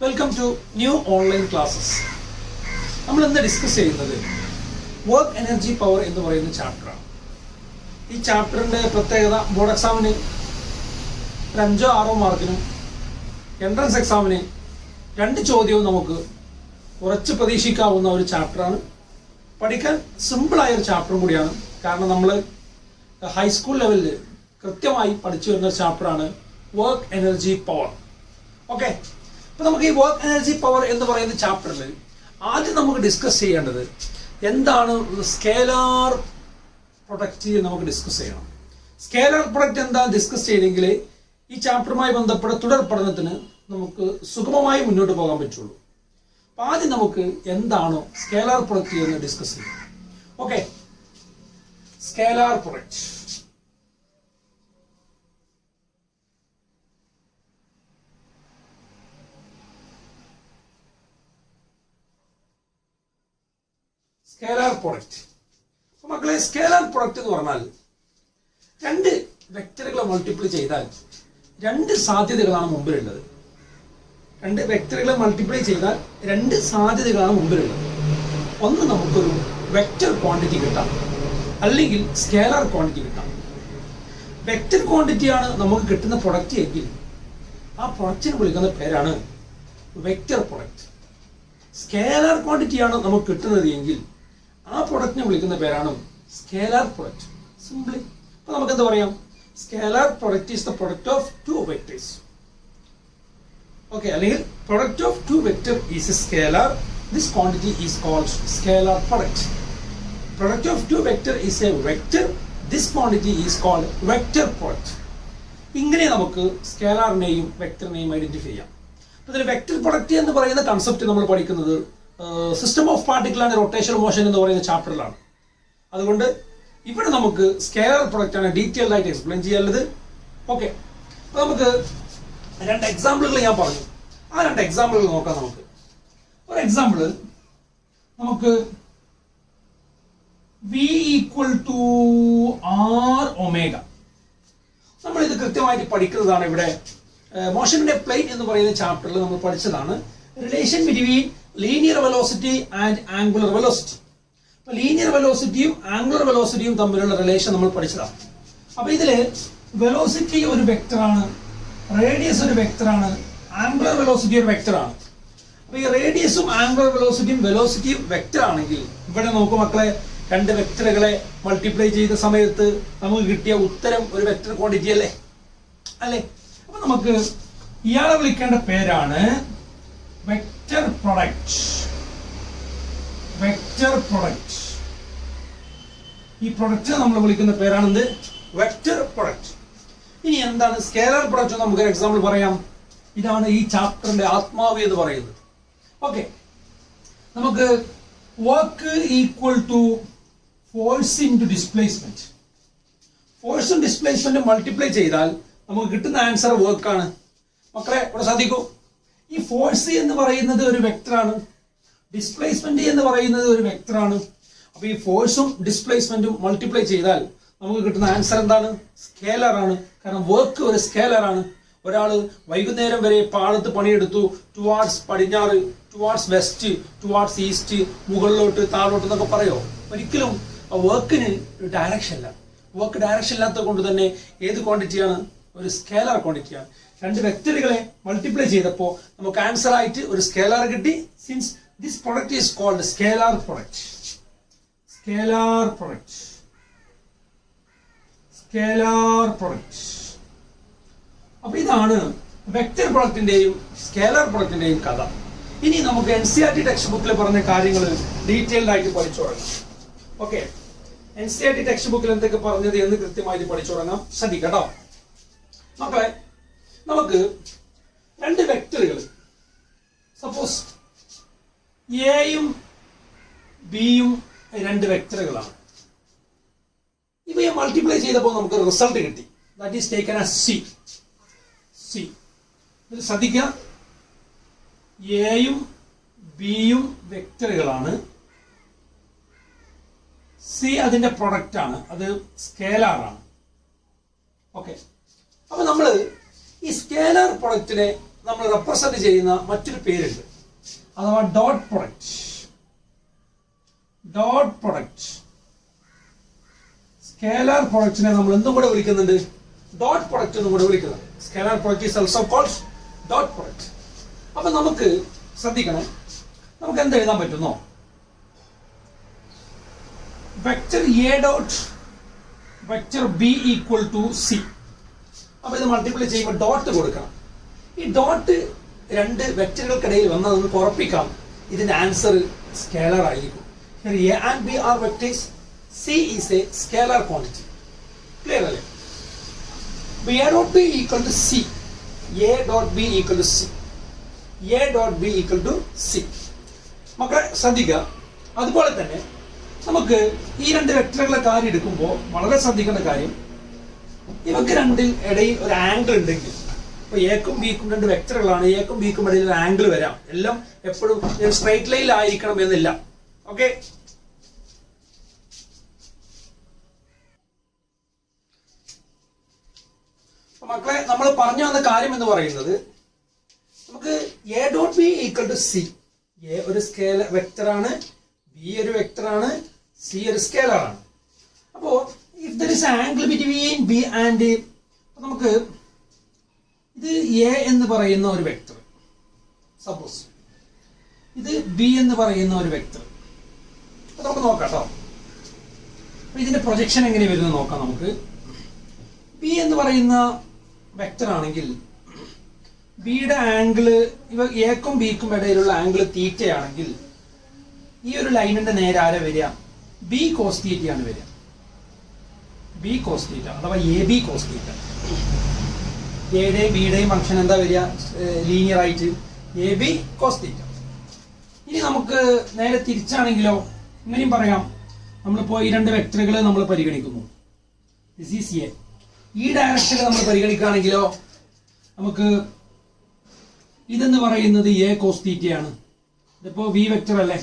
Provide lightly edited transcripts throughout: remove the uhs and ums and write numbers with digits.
Welcome to new online classes. നമ്മൾ ഇന്ന് discuss ചെയ്യുന്നത് വർക്ക് എനർജി പവർ എന്ന് പറയുന്ന ചാപ്റ്ററാണ്. ഈ ചാപ്റ്ററിൻ്റെ പ്രത്യേകത ബോർഡ് എക്സാമിന് ഒരു 5-6 മാർക്കിനും എൻട്രൻസ് എക്സാമിന് 2 ചോദ്യവും നമുക്ക് കുറച്ച് പ്രതീക്ഷിക്കാവുന്ന ഒരു ചാപ്റ്ററാണ്. പഠിക്കാൻ സിമ്പിളായൊരു ചാപ്റ്ററും കൂടിയാണ്. കാരണം നമ്മൾ ഹൈസ്കൂൾ ലെവലിൽ കൃത്യമായി പഠിച്ചു വരുന്ന ഒരു ചാപ്റ്ററാണ് വർക്ക് എനർജി പവർ. ഓക്കെ, അപ്പോൾ നമുക്ക് ഈ വർക്ക് എനർജി പവർ എന്ന് പറയുന്ന ചാപ്റ്ററിൽ ആദ്യം നമുക്ക് ഡിസ്കസ് ചെയ്യേണ്ടത് എന്താണ് സ്കേലാർ പ്രൊഡക്റ്റ് നമുക്ക് ഡിസ്കസ് ചെയ്യണം. സ്കേലാർ പ്രൊഡക്റ്റ് എന്താ ഡിസ്കസ് ചെയ്തെങ്കിൽ ഈ ചാപ്റ്ററുമായി ബന്ധപ്പെട്ട തുടർ പഠനത്തിന് നമുക്ക് സുഗമമായി മുന്നോട്ട് പോകാൻ പറ്റുള്ളൂ. അപ്പോൾ ആദ്യം നമുക്ക് എന്താണോ സ്കേലാർ പ്രൊഡക്റ്റ് എന്ന് ഡിസ്കസ് ചെയ്യാം. Okay, scalar product. Scalar product. മക്കളെ, സ്കേലാർ പ്രൊഡക്റ്റ് എന്ന് പറഞ്ഞാൽ 2 വെക്ടറുകളെ മൾട്ടിപ്ലൈ ചെയ്താൽ 2 സാധ്യതകളാണ് മുമ്പിലുള്ളത്. 2 വെക്ടറുകളെ മൾട്ടിപ്ലൈ ചെയ്താൽ 2 സാധ്യതകളാണ് മുമ്പിലുള്ളത്. ഒന്ന്, നമുക്കൊരു വെക്ടർ ക്വാണ്ടിറ്റി കിട്ടാം, അല്ലെങ്കിൽ സ്കേലാർ ക്വാണ്ടിറ്റി കിട്ടാം. വെക്ടർ ക്വാണ്ടിറ്റിയാണ് നമുക്ക് കിട്ടുന്ന പ്രൊഡക്റ്റ് എങ്കിൽ ആ പ്രൊഡക്റ്റിന് വിളിക്കുന്ന പേരാണ് വെക്ടർ പ്രൊഡക്റ്റ്. സ്കേലാർ ക്വാണ്ടിറ്റിയാണ് നമുക്ക് കിട്ടുന്നത് എങ്കിൽ ആ പ്രൊഡക്റ്റിനെ വിളിക്കുന്ന പേരാണ് സ്കേലാർ പ്രൊഡക്റ്റ്. സിംപ്ലി അപ്പോൾ നമുക്ക് എന്താ പറയാം? Scalar product is the product of 2 vectors. Okay, അല്ലെങ്കിൽ product of 2 vector is a scalar. This quantity is called scalar product. Product of 2 vector is a vector. This quantity is called vector product. ഇങ്ങനെ നമുക്ക് സ്കേലാറിനെയും വെക്ടറിനെയും identify ചെയ്യാം. അപ്പോൾ ഇതിൽ vector product എന്ന് പറയുന്ന concept നമ്മൾ പഠിക്കുന്നത് system of particle and rotational motion എന്ന് പറയുന്ന ചാപ്റ്ററിലാണ്. അതുകൊണ്ട് ഇവിടെ നമുക്ക് സ്കേലാർ പ്രൊഡക്റ്റ് ആണ് ഡീറ്റെയിൽഡ് ആയിട്ട് എക്സ്പ്ലെയിൻ ചെയ്യാനുള്ളത്. ഓക്കെ, അപ്പോൾ നമുക്ക് 2 എക്സാമ്പിളുകൾ ഞാൻ പറഞ്ഞു. ആ 2 എക്സാമ്പിളുകൾ നോക്കാം. നമുക്ക് ഒരു എക്സാമ്പിൾ, നമുക്ക് V = R ഒമേഗ. നമ്മളിത് കൃത്യമായിട്ട് പഠിക്കുന്നതാണ്. ഇവിടെ മോഷന്റെ പ്ലെയിൻ എന്ന് പറയുന്ന ചാപ്റ്ററിൽ നമ്മൾ പഠിച്ചതാണ് relation between linear velocity and angular velocity. അപ്പൊ ലീനിയർ വെലോസിറ്റിയും ആംഗുലർ വെലോസിറ്റിയും തമ്മിലുള്ള റിലേഷൻ നമ്മൾ പഠിച്ചതാണ്. അപ്പൊ ഇതില് വെലോസിറ്റി ഒരു വെക്ടറാണ്, റേഡിയസ് ഒരു വെക്ടറാണ്, ആംഗുലർ വെലോസിറ്റി ഒരു വെക്ടറാണ്. അപ്പൊ ഈ റേഡിയസും ആംഗുലർ വെലോസിറ്റിയും വെക്ടർ ആണെങ്കിൽ ഇവിടെ നോക്കൂ മക്കളെ, 2 വെക്ടറുകളെ മൾട്ടിപ്ലൈ ചെയ്ത സമയത്ത് നമുക്ക് കിട്ടിയ ഉത്തരം ഒരു വെക്ടർ ക്വാണ്ടിറ്റി അല്ലേ? അപ്പൊ നമുക്ക് ഇയാളെ വിളിക്കേണ്ട പേരാണ് വെക്ടർ പ്രൊഡക്റ്റ്. Vector product. ഈ പ്രൊഡക്റ്റ് നമ്മൾ വിളിക്കുന്ന പേരാണ് എന്ത്? Vector product. ഇനി എന്താണ് സ്കേലാർ പ്രൊഡക്റ്റ്? നമുക്ക് എക്സാമ്പിൾ പറയാം. ഇതാണ് ഈ ചാപ്റ്ററിന്റെ ആത്മാവ് എന്ന് പറയുന്നത്. ഓക്കെ, നമുക്ക് work equal to force into displacement. ഫോഴ്സും ഡിസ്പ്ലേസ്മെന്റും മൾട്ടിപ്ലൈ ചെയ്താൽ നമുക്ക് കിട്ടുന്ന ആൻസർ വർക്കാണ്. മക്കളെ ഇവിടെ ശ്രദ്ധിക്കൂ, ഈ ഫോഴ്സ് എന്ന് പറയുന്നത് ഒരു വെക്ടറാണ്, ഡിസ്പ്ലേസ്മെന്റ് എന്ന് പറയുന്നത് ഒരു വെക്ടറാണ്. അപ്പൊ ഈ ഫോഴ്സും ഡിസ്പ്ലേസ്മെന്റും മൾട്ടിപ്ലൈ ചെയ്താൽ നമുക്ക് കിട്ടുന്ന ആൻസർ എന്താണ്? സ്കേലർ ആണ്. കാരണം വർക്ക് ഒരു സ്കേലർ ആണ്. ഒരാള് വൈകുന്നേരം വരെ പാടത്ത് പണിയെടുത്തു, ടുവാർഡ്സ് പടിഞ്ഞാറ്, ടുവാർഡ്സ് വെസ്റ്റ്, ടുവാർഡ്സ് ഈസ്റ്റ്, മുകളിലോട്ട് താഴോട്ട് എന്നൊക്കെ പറയോ? ഒരിക്കലും വർക്കിന് ഡയറക്ഷൻ ഇല്ല. വർക്ക് ഡയറക്ഷൻ ഇല്ലാത്തത് കൊണ്ട് തന്നെ ഏത് ക്വാണ്ടിറ്റിയാണ്? ഒരു സ്കേലാർ ക്വാണ്ടിറ്റിയാണ്. 2 വെക്ടറുകളെ മൾട്ടിപ്ലൈ ചെയ്തപ്പോൾ നമുക്ക് ആൻസർ ആയിട്ട് ഒരു സ്കേലാർ കിട്ടി. Since this product is called scalar product. Scalar product. Scalar product. അപ്പൊ ഇതാണ് വെക്ടർ പ്രൊഡക്റ്റിന്റെയും സ്കേലാർ പ്രൊഡക്റ്റിന്റെയും കഥ. ഇനി നമുക്ക് NCERT ടെക്സ്റ്റ് ബുക്കിൽ പറഞ്ഞ കാര്യങ്ങൾ ഡീറ്റെയിൽഡ് ആയിട്ട് പഠിച്ചു തുടങ്ങാം. ഓക്കെ, NCERT ടെക്സ്റ്റ് ബുക്കിൽ എന്തൊക്കെ പറഞ്ഞത് എന്ന് കൃത്യമായിട്ട് പഠിച്ചു തുടങ്ങാം. ശ്രദ്ധിക്കട്ടോ മക്കളെ. നമുക്ക് 2 വെക്ടറുകൾ, സപ്പോസ് എയും ബിയും 2 വെക്ടറുകളാണ്. ഇവയെ മൾട്ടിപ്ലൈ ചെയ്തപ്പോൾ നമുക്ക് റിസൾട്ട് കിട്ടി. That is taken as C. ഇതിൽ ശ്രദ്ധിക്കുക, എയും ബിയും വെക്ടറുകളാണ്, സി അതിന്റെ പ്രൊഡക്റ്റ് ആണ്, അത് സ്കേലാർ ആണ്. ഓക്കെ, അപ്പൊ നമ്മൾ ഈ സ്കേലാർ പ്രൊഡക്റ്റിനെ നമ്മൾ റെപ്രസെന്റ് ചെയ്യുന്ന മറ്റൊരു പേരുണ്ട്, അഥവാ dot product. Dot product, scalar പ്രൊഡക്റ്റിനെ നമ്മൾ എന്തും കൂടെ വിളിക്കുന്നുണ്ട്, ഡോട്ട് പ്രൊഡക്റ്റ് എന്നും കൂടെ വിളിക്കുന്നുണ്ട്. Scalar product is also called dot product. അപ്പൊ നമുക്ക് ശ്രദ്ധിക്കണം, നമുക്ക് എന്ത് എഴുതാൻ പറ്റുന്നോ, vector A dot vector B equal to C. അപ്പൊ ഇത് മൾട്ടിപ്ലൈ ചെയ്യുമ്പോൾ ഡോട്ട് കൊടുക്കണം. ഈ ഡോട്ട് രണ്ട് വെക്ടറുകൾക്കിടയിൽ വന്നാൽ നമുക്ക് ഉറപ്പിക്കാം ഇതിന്റെ ആൻസർ സ്കേലർ ആയിരിക്കും. A and B are vectors, C is a scalar quantity. Clear അല്ലേ? A dot B equal to C, A dot B equal to C, A dot B equal to C. മക്കളെ ശ്രദ്ധിക്കുക. അതുപോലെ തന്നെ നമുക്ക് ഈ രണ്ട് വെക്ടറുകളെ കാര്യം എടുക്കുമ്പോൾ വളരെ ശ്രദ്ധിക്കേണ്ട കാര്യം, ഇവക്ക് രണ്ടിൽ ഇടയിൽ ഒരു ആംഗിൾ ഉണ്ടെങ്കിൽ, ഇപ്പൊ എക്കും ബിക്കും രണ്ട് വെക്ടറുകളാണ്, എക്കും ബിക്കും ഇടയിൽ ഒരു ആംഗിൾ വരാം. എല്ലാം എപ്പോഴും സ്ട്രൈറ്റ് ലൈനിൽ ആയിരിക്കണം എന്നില്ല. ഓക്കെ, മക്കളെ നമ്മൾ പറഞ്ഞു വന്ന കാര്യം എന്ന് പറയുന്നത്, നമുക്ക് A dot B equal to C. A ഒരു സ്കേലർ വെക്ടറാണ്, ബി ഒരു വെക്ടറാണ്, സി ഒരു സ്കേലറാണ്. അപ്പോ if there is angle between B and, നമുക്ക് ഇത് എ എന്ന് പറയുന്ന ഒരു വെക്ടർ, സപ്പോസ് ഇത് ബി എന്ന് പറയുന്ന ഒരു വെക്ടർ. നമുക്ക് നോക്കാം കേട്ടോ. ഇതിന്റെ പ്രൊജക്ഷൻ എങ്ങനെ വരുന്നത് നോക്കാം. നമുക്ക് ബി എന്ന് പറയുന്ന വെക്ടർ ആണെങ്കിൽ ബിയുടെ ആംഗിള്, ഇവ എക്കും ബിക്കും ഇടയിലുള്ള ആംഗിൾ തീറ്റയാണെങ്കിൽ ഈ ഒരു ലൈനിന്റെ നേരെ ആരെ വരിക, ബി കോസ് തീറ്റയാണ് വരിക. ബി കോസ് തീറ്റ അഥവാ എ ബി കോസ് തീറ്റ. എയുടെയും ബിയുടെയും ഫംഗ്ഷൻ എന്താ വരിക, ലീനിയർ ആയിട്ട് എ ബി കോസ് തീറ്റ. ഇനി നമുക്ക് നേരെ തിരിച്ചാണെങ്കിലോ ഇങ്ങനെയും പറയാം. നമ്മളിപ്പോ ഈ രണ്ട് വെക്ടറുകൾ നമ്മൾ പരിഗണിക്കുന്നു. This is A. ഈ ഡയറക്ഷനിൽ നമ്മൾ പരിഗണിക്കുകയാണെങ്കിലോ നമുക്ക് ഇതെന്ന് പറയുന്നത് എ കോസ് തീറ്റയാണ്. ഇതിപ്പോ വി വെക്ടർ അല്ലേ.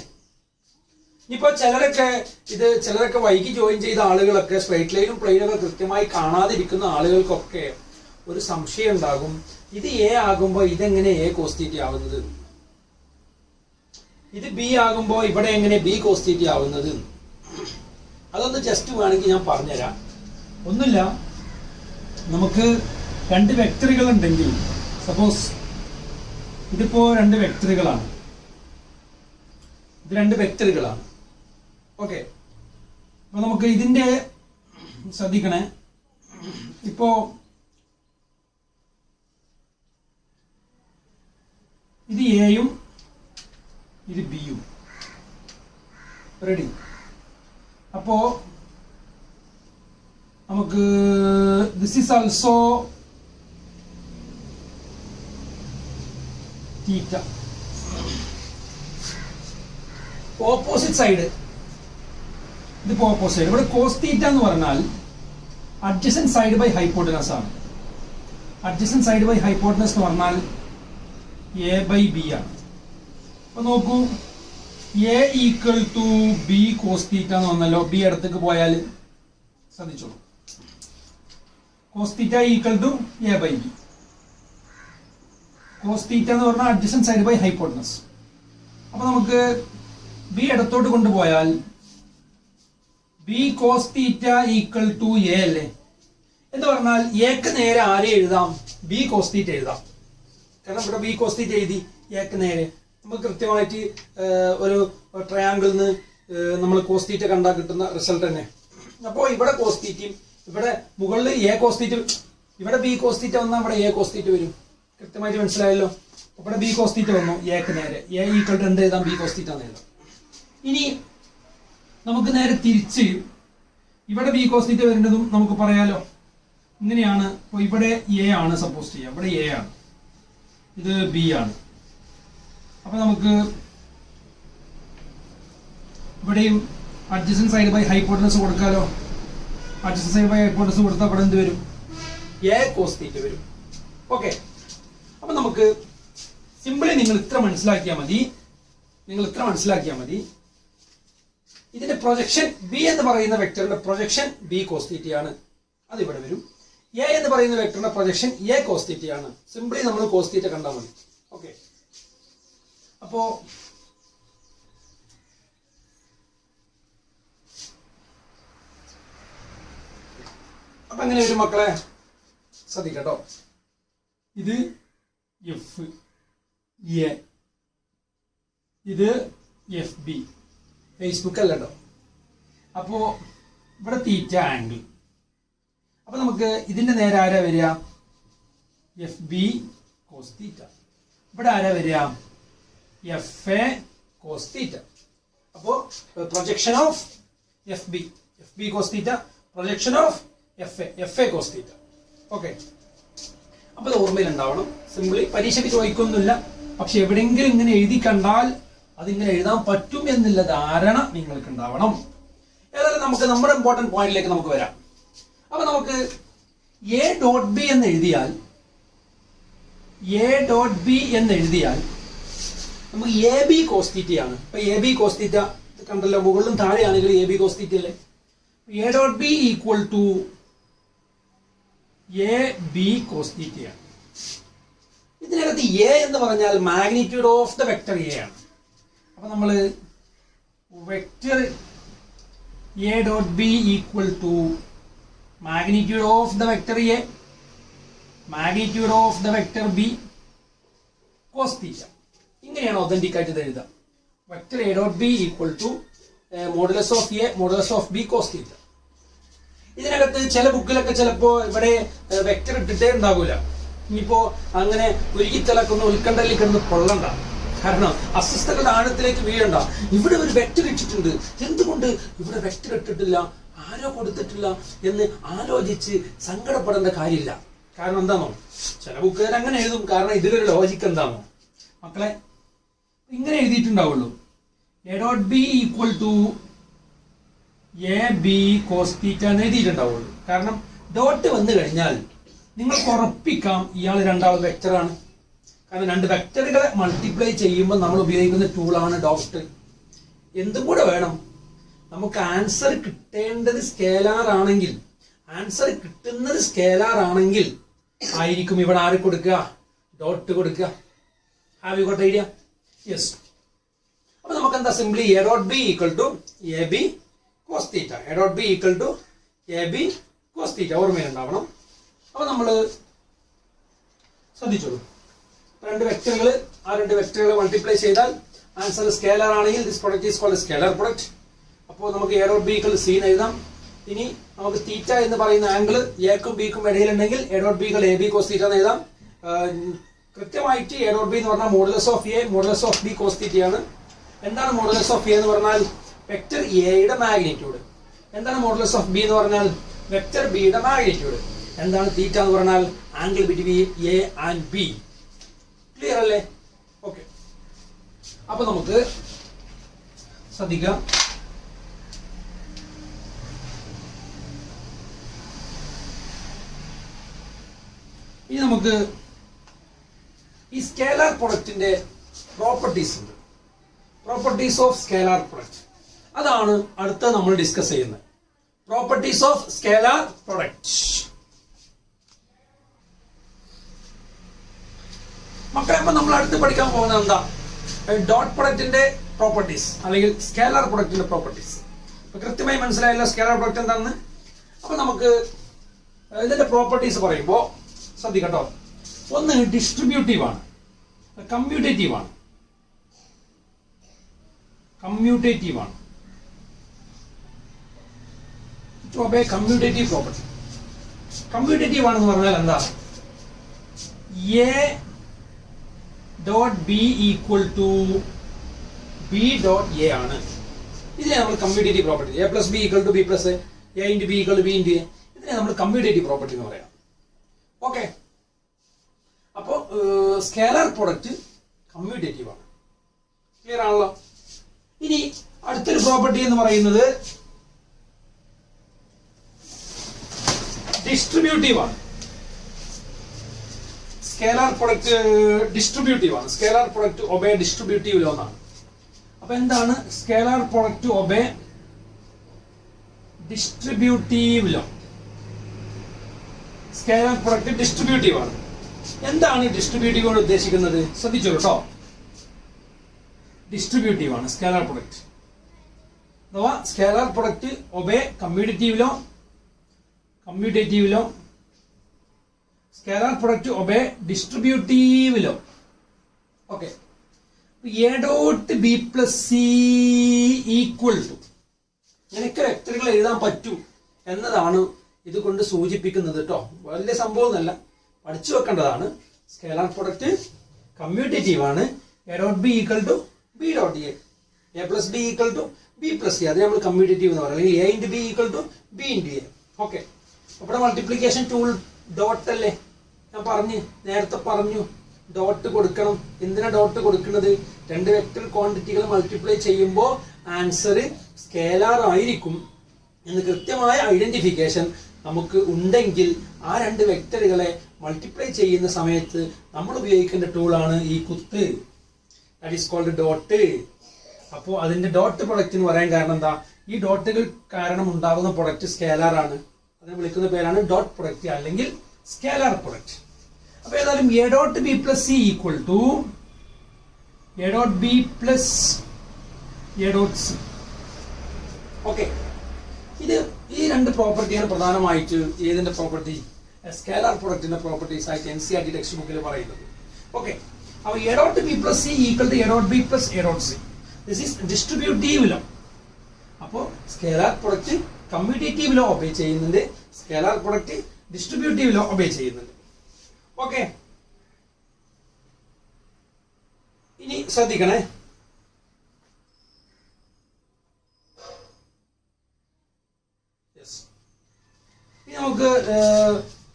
ഇനിയിപ്പോ ചിലരൊക്കെ വൈകി ജോയിൻ ചെയ്ത ആളുകളൊക്കെ സ്ട്രൈറ്റ് ലൈനും പ്ലെയിനൊക്കെ കൃത്യമായി കാണാതിരിക്കുന്ന ആളുകൾക്കൊക്കെ ഒരു സംശയം ഉണ്ടാകും, ഇത് എ ആകുമ്പോ ഇതെങ്ങനെ എ കോസ് തീറ്റ ആവുന്നത്, ഇത് ബി ആകുമ്പോ ഇവിടെ എങ്ങനെ ബി കോസ് തീറ്റ ആവുന്നത്. അതൊന്ന് ജസ്റ്റ് വേണമെങ്കിൽ ഞാൻ പറഞ്ഞുതരാം. ഒന്നുമില്ല, നമുക്ക് രണ്ട് വെക്ടറുകൾ ഉണ്ടെങ്കിൽ, സപ്പോസ് ഇതിപ്പോ രണ്ട് വെക്ടറുകളാണ്, ഇത് രണ്ട് വെക്ടറുകളാണ്. ഓക്കെ, അപ്പൊ നമുക്ക് ഇതിന്റെ ശ്രദ്ധിക്കണേ. ഇപ്പോ ഇത് എയും ഇത് ബിയും. റെഡി? അപ്പോ നമുക്ക് this is also theta. Opposite side, ഇതിപ്പോ ഓപ്പോസിറ്റ് സൈഡ്. ഇവിടെ കോസ് തീറ്റ എന്ന് പറഞ്ഞാൽ അഡ്ജസന്റ് സൈഡ് ബൈ ഹൈപ്പോട്ടനസ് ആണ്. അഡ്ജസന്റ് സൈഡ് ബൈ ഹൈപ്പോട്ടനസ് എന്ന് പറഞ്ഞാൽ എ ബൈ ബി ആണ്. അപ്പൊ നോക്കൂ, A equal to B cos theta എന്ന് വന്നല്ലോ. ബി അടുത്തേക്ക് പോയാൽ ശ്രദ്ധിച്ചോളൂ, cos theta equal to A by B. Cos theta എന്ന് പറഞ്ഞാൽ അഡ്ജസന്റ് സൈഡ് ബൈ ഹൈപ്പോട്ടനസ്. അപ്പൊ നമുക്ക് ബി ഇടത്തോട്ട് കൊണ്ടുപോയാൽ B cos theta equal to A അല്ലേ. എന്ന് പറഞ്ഞാൽ എക്ക് നേരെ ആരെ എഴുതാം, ബി കോസ് തീറ്റ എഴുതാം. കാരണം ഇവിടെ ബി കോസ് തീറ്റ എഴുതി, എക്ക് നേരെ നമുക്ക് കൃത്യമായിട്ട് ഒരു ട്രയാങ്കിളിൽ നിന്ന് നമ്മൾ കോസ് തീറ്റ കണ്ടാൽ കിട്ടുന്ന റിസൾട്ട് തന്നെ. അപ്പോൾ ഇവിടെ കോസ് തീറ്റയും ഇവിടെ മുകളിൽ എ കോസ് തീറ്റ, ഇവിടെ ബി കോസ് തീറ്റ വന്നാൽ ഇവിടെ എ കോസ് തീറ്റ വരും. കൃത്യമായിട്ട് മനസ്സിലായല്ലോ. ഇവിടെ ബി കോസ് തീറ്റ വന്നു, എക്ക് നേരെ എ ഈക്വൽ ടു എന്ത് എഴുതാം, ബി കോസ് തീറ്റ എന്ന് എഴുതാം. ഇനി നമുക്ക് നേരെ തിരിച്ച് ഇവിടെ ബി കോസ് തീറ്റ വരേണ്ടതും നമുക്ക് പറയാലോ. ഇങ്ങനെയാണ്. അപ്പോൾ ഇവിടെ എ ആണ് സപ്പോസ് ചെയ്യാം, ഇവിടെ എ ആണ്, ഇത് ബി ആണ്. അപ്പൊ നമുക്ക് ഇവിടെയും അഡ്ജസന്റ് സൈഡ് ബൈ ഹൈപ്പോട്ടനസ് കൊടുക്കാലോ. അഡ്ജസന്റ് സൈഡ് ബൈ ഹൈപ്പോട്ടനസ് കൊടുത്താൽ ഇവിടെ എന്ത് വരും, എ കോസ് തീറ്റ വരും. ഓക്കെ, അപ്പൊ നമുക്ക് സിമ്പിളി നിങ്ങൾ ഇത്ര മനസ്സിലാക്കിയാൽ മതി. ഇതിന്റെ പ്രൊജക്ഷൻ ബി എന്ന് പറയുന്ന വെക്ടറിന്റെ പ്രൊജക്ഷൻ ബി കോസ് തീറ്റയാണ്, അത് ഇവിടെ വരും. എ എന്ന് പറയുന്ന വെക്ടറിന്റെ പ്രൊജക്ഷൻ എ കോസ് തീറ്റയാണ്. സിംപ്ലി നമ്മൾ കോസ് തീറ്റ കണ്ടാൽ മതി. ഓക്കെ, അപ്പോ അങ്ങനെ ഒരു മക്കളെ ശ്രദ്ധിക്കട്ടോ. ഇത് എഫ് എ, ഇത് എഫ് ബി. ഫേസ്ബുക്ക് അല്ല കേട്ടോ. അപ്പോ ഇവിടെ തീറ്റ ആംഗിൾ. അപ്പൊ നമുക്ക് ഇതിന്റെ നേരെ ആരാ വരിക? F B cos theta. ഇവിടെ ആരാ വരിക? F A cos theta. അപ്പോ projection of F B cos theta, projection of F A cos theta. Okay, അപ്പൊ ഇത് ഓർമ്മയിൽ ഉണ്ടാവണം. സിംപിളി പരീക്ഷയ്ക്ക് ചോദിക്കൊന്നുമില്ല, പക്ഷെ എവിടെയെങ്കിലും ഇങ്ങനെ എഴുതി കണ്ടാൽ അതിങ്ങനെ എഴുതാൻ പറ്റും എന്നുള്ള ധാരണ നിങ്ങൾക്ക് ഉണ്ടാവണം. ഏതായാലും നമുക്ക് നമ്മുടെ ഇമ്പോർട്ടന്റ് പോയിന്റിലേക്ക് നമുക്ക് വരാം. അപ്പൊ നമുക്ക് എ ഡോട്ട് ബി എന്ന് എഴുതിയാൽ നമുക്ക് എ ബി കോസ് തീറ്റയാണ്. അപ്പൊ എ ബി കോസ് തീറ്റ കണ്ടല്ലോ, മുകളിലും താഴെയാണെങ്കിൽ എ ബി കോസ് തീറ്റ അല്ലേ. A dot B equal to A B cos തീറ്റയാണ്. ഇതിനകത്ത് എ എന്ന് പറഞ്ഞാൽ magnitude of the vector A ആണ്. അപ്പൊ നമ്മള് vector A dot B equal to magnitude of the vector A, magnitude of the vector B cos theta. ഇങ്ങനെയാണ് authentic ആയിട്ട് ഇത് എഴുതാം. Vector A dot B equal to modulus of A modulus of B cos theta. ഇതിനകത്ത് ചില ബുക്കിലൊക്കെ ചിലപ്പോ ഇവിടെ vector ഇട്ടിട്ടേ ഉണ്ടാകൂല. ഇനിയിപ്പോ അങ്ങനെ ഉരുകിത്തിളക്കുന്ന ഉത്കണ്ഠയിൽ കിടന്ന് കൊള്ളണ്ട, കാരണം അസ്വസ്ഥകളുടെ ആഴത്തിലേക്ക് വീഴണ്ട. ഇവിടെ ഒരു വെക്ടർ ഇട്ടിട്ടുണ്ട്, എന്തുകൊണ്ട് ഇവിടെ വെക്ടർ ഇട്ടിട്ടില്ല, ആരോ കൊടുത്തിട്ടില്ല എന്ന് ആലോചിച്ച് സങ്കടപ്പെടേണ്ട കാര്യമില്ല. കാരണം എന്താണോ, ചില ബുക്കുകാർ അങ്ങനെ എഴുതും, കാരണം ഇതിലൊരു ലോജിക്ക് എന്താണോ മക്കളെ, ഇങ്ങനെ എഴുതിയിട്ടുണ്ടാവുള്ളൂ. A dot B equal to A B cos theta എന്ന് എഴുതിയിട്ടുണ്ടാവുള്ളൂ. കാരണം ഡോട്ട് വന്നു കഴിഞ്ഞാൽ നിങ്ങൾക്ക് ഉറപ്പിക്കാം ഇയാൾ രണ്ടാമത് വെക്ടറാണ്. കാരണം രണ്ട് വെക്ടറുകളെ മൾട്ടിപ്ലൈ ചെയ്യുമ്പോൾ നമ്മൾ ഉപയോഗിക്കുന്ന ടൂളാണ് ഡോട്ട്. എന്തും കൂടെ വേണം, നമുക്ക് ആൻസർ കിട്ടേണ്ടത് സ്കേലാർ ആണെങ്കിൽ, ആൻസർ കിട്ടുന്നത് സ്കേലാർ ആണെങ്കിൽ ആയിരിക്കും ഇവിടെ ആര് കൊടുക്കുക? ഡോട്ട് കൊടുക്കുക. Have you got idea? Yes. അപ്പൊ നമുക്ക് എന്താ, simply A dot B equal to A B cos theta, A dot B equal to A B cos theta ഓർമ്മയിലുണ്ടാവണം. അപ്പൊ നമ്മള് ശ്രദ്ധിച്ചോളൂ, രണ്ട് വെക്ടറുകൾ മൾട്ടിപ്ലൈ ചെയ്താൽ ആൻസർ സ്കേലർ ആണെങ്കിൽ this product is called scalar product. അപ്പോൾ നമുക്ക് A dot B equal C എന്ന് എഴുതാം. ഇനി നമുക്ക് തീറ്റ എന്ന് പറയുന്ന ആംഗിൾ എക്കും ബിക്കും ഇടയിലുണ്ടെങ്കിൽ A dot B equal A B cos theta എന്ന് എഴുതാം. കൃത്യമായിട്ട് എ ഡോട്ട് ബി എന്ന് പറഞ്ഞാൽ modulus of A modulus of B cos തീറ്റയാണ്. എന്താണ് മോഡുലസ് ഓഫ് എ എന്ന് പറഞ്ഞാൽ? വെക്ടർ എയുടെ മാഗ്നിറ്റ്യൂഡ്. എന്താണ് മോഡുലസ് ഓഫ് ബി എന്ന് പറഞ്ഞാൽ? വെക്ടർ ബിയുടെ മാഗ്നിറ്റ്യൂഡ്. എന്താണ് തീറ്റ എന്ന് പറഞ്ഞാൽ? Angle between A and B. Clear അല്ലേ? ഓക്കെ, അപ്പൊ നമുക്ക് ശ്രദ്ധിക്കാം. ഇനി നമുക്ക് ഈ സ്കേലാർ പ്രൊഡക്റ്റിന്റെ പ്രോപ്പർട്ടീസ് ഉണ്ട്. പ്രോപ്പർട്ടീസ് ഓഫ് സ്കേലാർ പ്രൊഡക്റ്റ്, അതാണ് അടുത്ത നമ്മൾ ഡിസ്കസ് ചെയ്യുന്നത്. Properties of scalar product. മക്കളെ, അപ്പൊ നമ്മൾ അടുത്ത് പഠിക്കാൻ പോകുന്നത് എന്താ? ഡോട്ട് പ്രൊഡക്റ്റിന്റെ പ്രോപ്പർട്ടീസ് അല്ലെങ്കിൽ സ്കേലാർ പ്രൊഡക്റ്റിന്റെ പ്രോപ്പർട്ടീസ്. അപ്പൊ കൃത്യമായി മനസ്സിലായല്ലോ സ്കേലാർ പ്രൊഡക്റ്റ് എന്താണെന്ന്. അപ്പൊ നമുക്ക് ഇതിന്റെ പ്രോപ്പർട്ടീസ് പറയുമ്പോ ശ്രദ്ധിക്കട്ടോ. ഒന്ന് ഡിസ്ട്രിബ്യൂട്ടീവ് ആണ്, കമ്മ്യൂട്ടേറ്റീവ് ആണ്. Commutative property. കമ്മ്യൂട്ടേറ്റീവ് ആണെന്ന് പറഞ്ഞാൽ എന്താ? A dot B equal to B dot A ആണ്. ഇതിനെ നമ്മൾ commutative property. A plus B equal to B plus A into B equal to B into A. ഇതിനെ നമ്മൾ കമ്മ്യൂട്ടേറ്റീവ് പ്രോപ്പർട്ടി എന്ന് പറയാം. ഓക്കെ, അപ്പോ സ്കേലാർ പ്രൊഡക്റ്റ് കമ്മ്യൂട്ടേറ്റീവ് ആണ്. Clear ആണല്ലോ? ഇനി അടുത്തൊരു പ്രോപ്പർട്ടി എന്ന് പറയുന്നത് ഡിസ്ട്രിബ്യൂട്ടീവ് ആണ്. സ്കേലാർ പ്രൊഡക്റ്റ് ഡിസ്ട്രിബ്യൂട്ടീവ് ആണ്. Scalar product obey distributive law എന്നാണ്. അപ്പൊ എന്താണ് scalar product obey distributive law? Scalar product distributive ആണ്. എന്താണ് ഡിസ്ട്രിബ്യൂട്ടീവ് കൊണ്ട് ഉദ്ദേശിക്കുന്നത്? ശ്രദ്ധിച്ചോളൂ കേട്ടോ. ഡിസ്ട്രിബ്യൂട്ടീവ് ആണ് സ്കേലാർ പ്രൊഡക്റ്റ് അഥവാ scalar product obey commutative law, scalar product obey distributive law. Okay, A dot B plus C equal to, ഇങ്ങനെയൊക്കെ വെക്ടറുകൾ എഴുതാൻ പറ്റും എന്നതാണ് ഇതുകൊണ്ട് സൂചിപ്പിക്കുന്നത് കേട്ടോ. വലിയ സംഭവം എന്നല്ല, പഠിച്ചു വെക്കേണ്ടതാണ്. സ്കേലാർ പ്രൊഡക്റ്റ് കമ്മ്യൂട്ടേറ്റീവ് ആണ്. A dot B equal to B dot A plus B equal to B plus C, അത് നമ്മൾ കമ്മ്യൂട്ടേറ്റീവ് എന്ന് പറയുന്നത്. A into B equal to B into A. Okay, ഇവിടെ മൾട്ടിപ്ലിക്കേഷൻ ടൂൾ ഡോട്ട് അല്ലേ? ഞാൻ നേരത്തെ പറഞ്ഞു ഡോട്ട് കൊടുക്കണം. എന്തിനാ ഡോട്ട് കൊടുക്കുന്നത്? രണ്ട് വെക്ടർ ക്വാണ്ടിറ്റികൾ മൾട്ടിപ്ലൈ ചെയ്യുമ്പോൾ ആൻസർ സ്കേലാർ ആയിരിക്കും എന്ന് കൃത്യമായ ഐഡന്റിഫിക്കേഷൻ നമുക്ക് ഉണ്ടെങ്കിൽ ആ രണ്ട് വെക്ടറുകളെ മൾട്ടിപ്ലൈ ചെയ്യുന്ന സമയത്ത് നമ്മൾ ഉപയോഗിക്കേണ്ട ടൂളാണ് ഈ കുത്ത്. That is called dot. അപ്പോൾ അതിന്റെ ഡോട്ട് പ്രൊഡക്റ്റ് എന്ന് പറയാൻ കാരണം എന്താ? ഈ ഡോട്ടുകൾ കാരണം ഉണ്ടാകുന്ന പ്രൊഡക്റ്റ് സ്കേലാർ ആണ്. അതിനെ വിളിക്കുന്ന പേരാണ് ഡോട്ട് പ്രൊഡക്റ്റ് അല്ലെങ്കിൽ സ്കേലാർ പ്രൊഡക്റ്റ്. അപ്പൊ ഏതായാലും A dot B plus C equal to A dot B plus A dot C. Okay, ഇത് ഈ രണ്ട് പ്രോപ്പർട്ടിയാണ് പ്രധാനമായിട്ട് ഏതിന്റെ പ്രോപ്പർട്ടി? സ്കേലാർ പ്രൊഡക്റ്റിന്റെ പ്രോപ്പർട്ടീസ് ആയിട്ട് NCERT ടെക്സ്റ്റ് ബുക്കിൽ പറയുന്നത്. ഓക്കെ, അപ്പോൾ A dot B plus C equal to A dot B plus A dot C. This is distributive law. അപ്പോൾ scalar product commutative law obey ചെയ്യുന്നുണ്ട്, scalar product distributive law obey ചെയ്യുന്നുണ്ട്. Okay, ഇനി ശ്രദ്ധിക്കണേ. ഇനി നമുക്ക്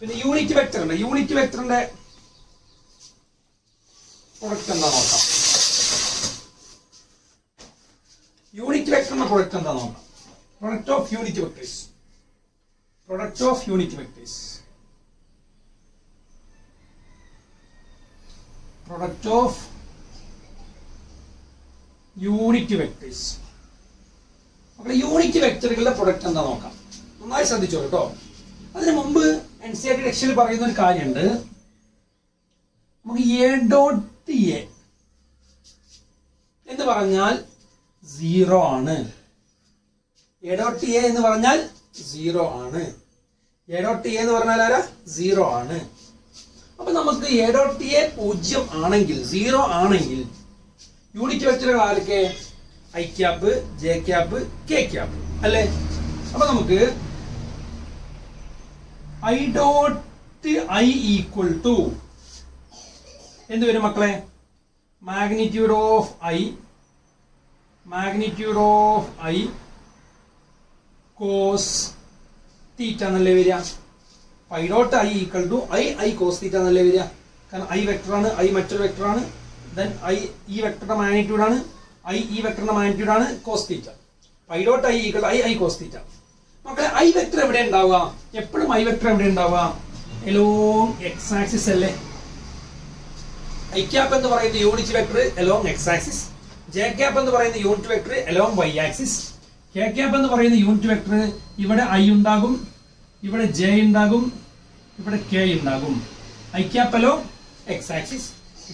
പിന്നെ യൂണിറ്റ് വെക്ടർ ഉണ്ട്. Unit വെക്ടറിന്റെ പ്രൊഡക്റ്റ് എന്താ നോക്കാം. യൂണിറ്റ് വെക്ടറിന്റെ പ്രൊഡക്റ്റ് എന്താ നോക്കാം. Product of unit vectors. Product of unit vectors. Product of unit vectors. അപ്പോൾ യൂണിറ്റ് വെക്ടറുകളുടെ പ്രൊഡക്റ്റ് എന്താ നോക്കാം. നന്നായി ശ്രദ്ധിച്ചോ കേട്ടോ. അതിനു മുമ്പ് NCERT ടെക്സ്റ്റിൽ പറയുന്ന ഒരു കാര്യമുണ്ട്. നമുക്ക് എ ഡോട്ട് എ എന്ന് പറഞ്ഞാൽ 0 ആണ്. എ ഡോട്ട് എ എന്ന് പറഞ്ഞാൽ 0 ആണ്. എ ഡോട്ട് എ എന്ന് പറഞ്ഞാൽ ആരാ? 0 ആണ്. അപ്പൊ നമുക്ക് എ ഡോട്ട് എ 0 ആണെങ്കിൽ 0 ആണെങ്കിൽ യൂണിറ്റ് വെക്ടറുകൾ ആരൊക്കെ? I cap, J cap, K cap അല്ലേ? അപ്പൊ നമുക്ക് I dot I equal to എന്ത് വരും മക്കളെ? Magnitude of I cos theta എന്നല്ലേ വരിക. I dot I equal to I cos theta എന്നല്ലേ വരിക. കാരണം ഐ വെക്ടറാണ്, ഐ മറ്റൊരു വെക്ടറാണ്, ദെൻ ഐ ഈ വെക്ടറുടെ മാഗ്നിറ്റ്യൂഡാണ്, ഐ ഈ വെക്ടറിന്റെ മാഗ്നിറ്റ്യൂഡാണ് cos theta. I dot I equal i cos theta. മക്കളെ ഐ വെക്ടർ എവിടെ ഉണ്ടാവുക? എപ്പോഴും ഐ വെക്ടർ എവിടെ ഉണ്ടാവുക? എലോങ് എക്സ് ആക്സിസ് അല്ലേ. ഐ ക്യാപ്പ് എന്ന് പറയുന്ന unit vector along X axis, J cap എന്ന് പറയുന്ന unit vector along Y axis, K cap എന്ന് പറയുന്ന യൂണിറ്റ് വെക്ടർ ഇവിടെ ഐ ഉണ്ടാകും, ഇവിടെ ജെ ഉണ്ടാകും, ഇവിടെ കെ ഉണ്ടാകും. I cap along X axis,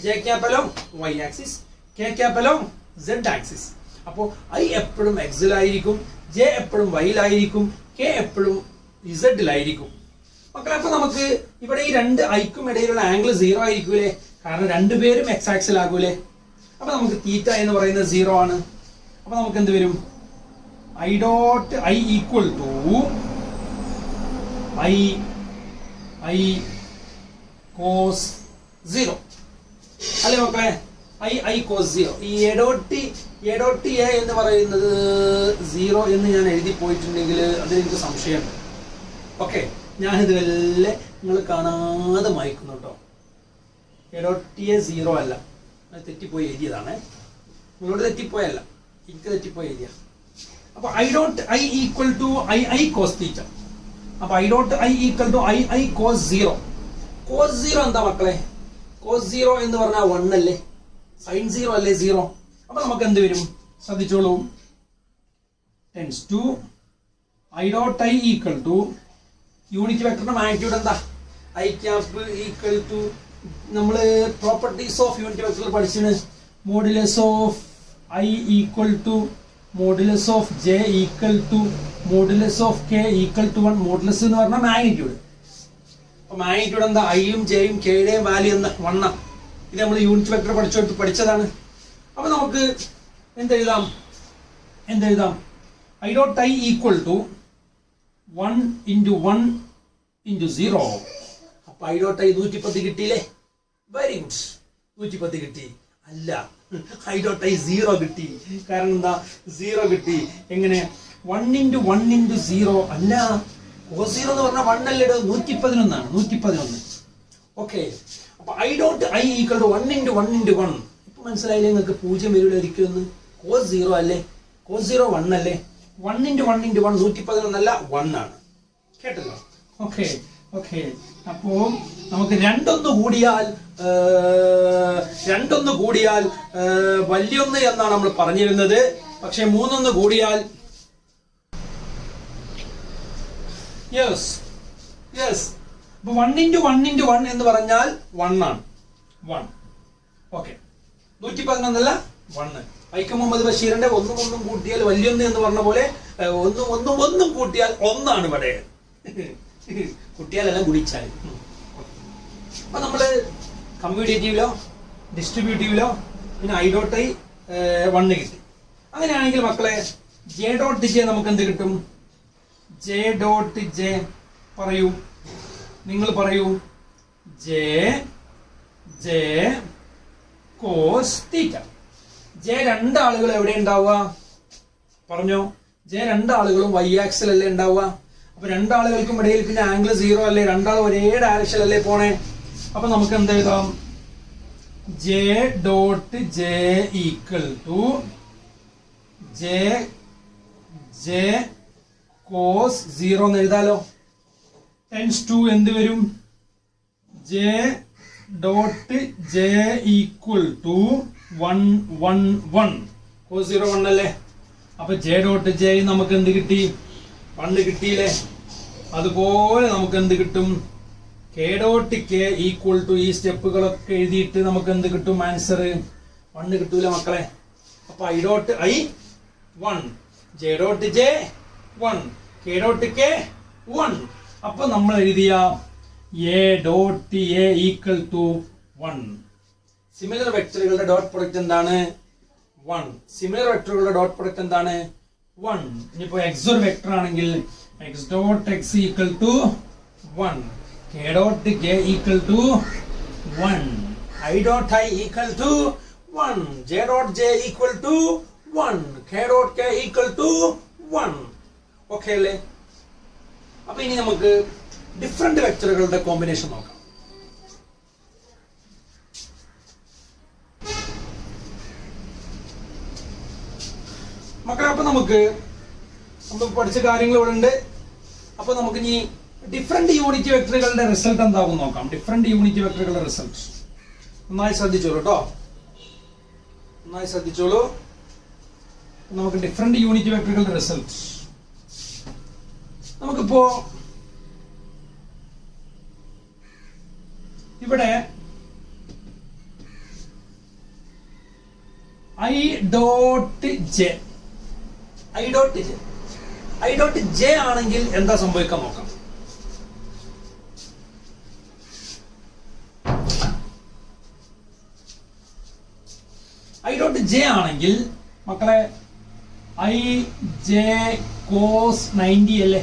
J cap along Y axis, K cap along Z axis. അപ്പോൾ ഐ എപ്പോഴും എക്സിലായിരിക്കും, ജെ എപ്പോഴും വൈയിലായിരിക്കും, കെ എപ്പോഴും ഇസഡിലായിരിക്കും. മക്കളെ അപ്പൊ നമുക്ക് ഇവിടെ ഈ രണ്ട് ഐക്കും ഇടയിലുള്ള ആംഗിൾ 0 ആയിരിക്കൂലേ? കാരണം രണ്ടുപേരും എക്സ് ആക്സിലാകൂലേ. അപ്പൊ നമുക്ക് തീറ്റ എന്ന് പറയുന്നത് 0 ആണ്. അപ്പൊ നമുക്ക് എന്ത് വരും? I dot I equal to I cos 0 അല്ലേ മക്കളെ? I cos 0. ഈ എ ഡോട്ട് എ എന്ന് പറയുന്നത് 0 എന്ന് ഞാൻ എഴുതി പോയിട്ടുണ്ടെങ്കിൽ അതിലെനിക്ക് സംശയമുണ്ട്. ഓക്കെ, ഞാനിത് വല്ല നിങ്ങൾ കാണാതെ വായിക്കുന്നു കേട്ടോ. എ ഡോട്ട് എ 0 അല്ല, അത് തെറ്റിപ്പോയി എഴുതിയതാണ്. നിങ്ങളോട് തെറ്റിപ്പോയല്ല, എനിക്ക് തെറ്റിപ്പോയി എഴുതിയ. അപ്പൊ I dot I equal to I cos theta. അപ്പൊ I dot I equal to I cos 0. Cos 0 എന്താ മക്കളെ? കോസ് 0 എന്ന് പറഞ്ഞാൽ 1 അല്ലേ? സൈൻ 0 അല്ലേ 0? അപ്പൊ നമുക്ക് എന്ത് വരും? ശ്രദ്ധിച്ചോളൂ. Tends to i dot I equal to unit വെക്ടറിന്റെ മാഗ്നിറ്റ്യൂഡ് എന്താ? ഐ ക്യാപ്പ് ഈക്വൽ ടു നമ്മൾ പ്രോപ്പർട്ടീസ് ഓഫ് യൂണിറ്റ് വെക്ടർ പഠിച്ചിന്. Modulus of i equal to modulus of j equal to modulus of k equal to 1. Modulus എന്ന് പറഞ്ഞാൽ magnitude. അപ്പൊ magnitude എന്താ? ഐയും ജെയും കെയുടെയും value എന്താ? 1. ഇത് നമ്മൾ യൂണിറ്റ് വെക്ടർ പഠിച്ചതാണ്. അപ്പൊ നമുക്ക് എന്തെഴുതാം? I dot I equal to 1 × 1 × 0. അപ്പൊ ഐ ഡോട്ട് ഐ 110 കിട്ടിയില്ലേ? Very good. 110 കിട്ടി. അല്ല, ഐ ഡോട്ട് ഐ 0 കിട്ടി. കാരണം എന്താ? 0 കിട്ടി. എങ്ങനെ? 1 × 1 × 0 അല്ല, cos 0 എന്ന് പറഞ്ഞാൽ 1 അല്ലേ? 111 ആണ്. 111. ഓക്കെ. അപ്പൊ I dot I equal to 1 × 1 × 1. ഇപ്പൊ മനസ്സിലായില്ലേ നിങ്ങൾക്ക്? 0 വരില്ല ഒരിക്കലും. cos 0 അല്ലേ? cos 0 1 അല്ലേ? 1 × 1 × 1 111 അല്ല, 1 ആണ്. കേട്ടല്ലോ? ഓക്കെ. അപ്പോ നമുക്ക് രണ്ടൊന്ന് കൂടിയാൽ വലിയൊന്ന് എന്നാണ് നമ്മൾ പറഞ്ഞിരുന്നത്. പക്ഷെ 3 കൂടിയാൽ യെസ്. അപ്പൊ 1 × 1 × 1 എന്ന് പറഞ്ഞാൽ 1 ആണ്. 1. ഓക്കെ. 111 അല്ല, 1. വൈക്കം മുഹമ്മദ് ബഷീറിന്റെ ഒന്നും കൂട്ടിയാൽ വലിയൊന്ന് എന്ന് പറഞ്ഞ പോലെ ഒന്നും കൂട്ടിയാൽ 1 ആണ് ഇവിടെ. കുട്ടിയാലെല്ലാം ഗുണിച്ചാൽ. അപ്പൊ നമ്മള് കമ്മ്യൂട്ടേറ്റീവിലോ ഡിസ്ട്രിബ്യൂട്ടീവിലോ പിന്നെ ഐ ഡോട്ട് ഐ 1 കിട്ടി. അങ്ങനെയാണെങ്കിൽ മക്കളെ ജെ ഡോട്ട് ജെ നമുക്ക് എന്ത് കിട്ടും? ജെ ഡോട്ട് ജെ പറയൂ, നിങ്ങൾ പറയൂ. J cos theta. ജെ രണ്ടാളുകൾ എവിടെ ഉണ്ടാവുക? പറഞ്ഞോ. ജെ രണ്ടാളുകളും വൈ ആക്സിൽ അല്ലേ ഉണ്ടാവുക? അപ്പൊ രണ്ടാളുകൾക്കും ഇടയിൽ പിന്നെ ആംഗിൾ 0 അല്ലേ? രണ്ടാളും ഒരേ ഡയറക്ഷൻ അല്ലേ പോണേ? അപ്പൊ നമുക്ക് എന്ത് എഴുതാം? J dot J equal to J cos 0 എന്ന് എഴുതാലോ. ടെൻസ് ടു എന്ത് വരും? J dot J equal to 1 1 1. Cos 0 1 അല്ലേ? അപ്പൊ ജെ ഡോട്ട് ജെ നമുക്ക് എന്ത് കിട്ടി? 1 കിട്ടിയില്ലേ? അതുപോലെ നമുക്ക് എന്ത് കിട്ടും? K dot K equal to ഈ സ്റ്റെപ്പുകളൊക്കെ എഴുതിയിട്ട് നമുക്ക് എന്ത് കിട്ടും? ആൻസർ 1 കിട്ടൂല മക്കളെ. അപ്പൊ I dot I 1, J dot J 1, K dot K 1. അപ്പൊ നമ്മൾ എഴുതിയ a dot a equal to 1. Similar വെക്ടറുകളുടെ ഡോട്ട് പ്രൊഡക്റ്റ് എന്താണ്? 1. സിമിലർ വെക്ടറുകളുടെ ഡോട്ട് പ്രൊഡക്റ്റ് എന്താണ്? 1. ഇനിയിപ്പോ എക്സ് ഒരു വെക്ടർ ആണെങ്കിൽ X dot X equal to 1, K dot K equal to 1, I dot I equal to 1, J dot J equal to 1, K dot K equal to 1. Okay അല്ലേ? അപ്പൊ ഇനി നമുക്ക് different വെക്ടറുകളുടെ combination നോക്കാം. മക്കളെ, അപ്പൊ നമ്മൾ പഠിച്ച കാര്യങ്ങൾ ഇവിടെ ഉണ്ട്. അപ്പൊ നമുക്ക് ഇനി ഡിഫറെന്റ് യൂണിറ്റ് വെക്ടറുകളുടെ റിസൾട്ട് എന്താകും നോക്കാം. ഡിഫറെന്റ് യൂണിറ്റ് വെക്ടറുകളുടെ റിസൾട്ട് നന്നായി ശ്രദ്ധിച്ചോളൂ കേട്ടോ. നന്നായി ശ്രദ്ധിച്ചോളൂ. നമുക്ക് ഡിഫറെന്റ് യൂണിറ്റ് വെക്ടറുകളുടെ റിസൾട്ട് നമുക്കിപ്പോ ഇവിടെ ഐ ഡോട്ട് ജെ ആണെങ്കിൽ എന്താ സംഭവിക്കാൻ നോക്കാം. ഐ ഡോട്ട് ജെ ആണെങ്കിൽ മക്കളെ ഐ ജെ കോസ് 90 അല്ലേ?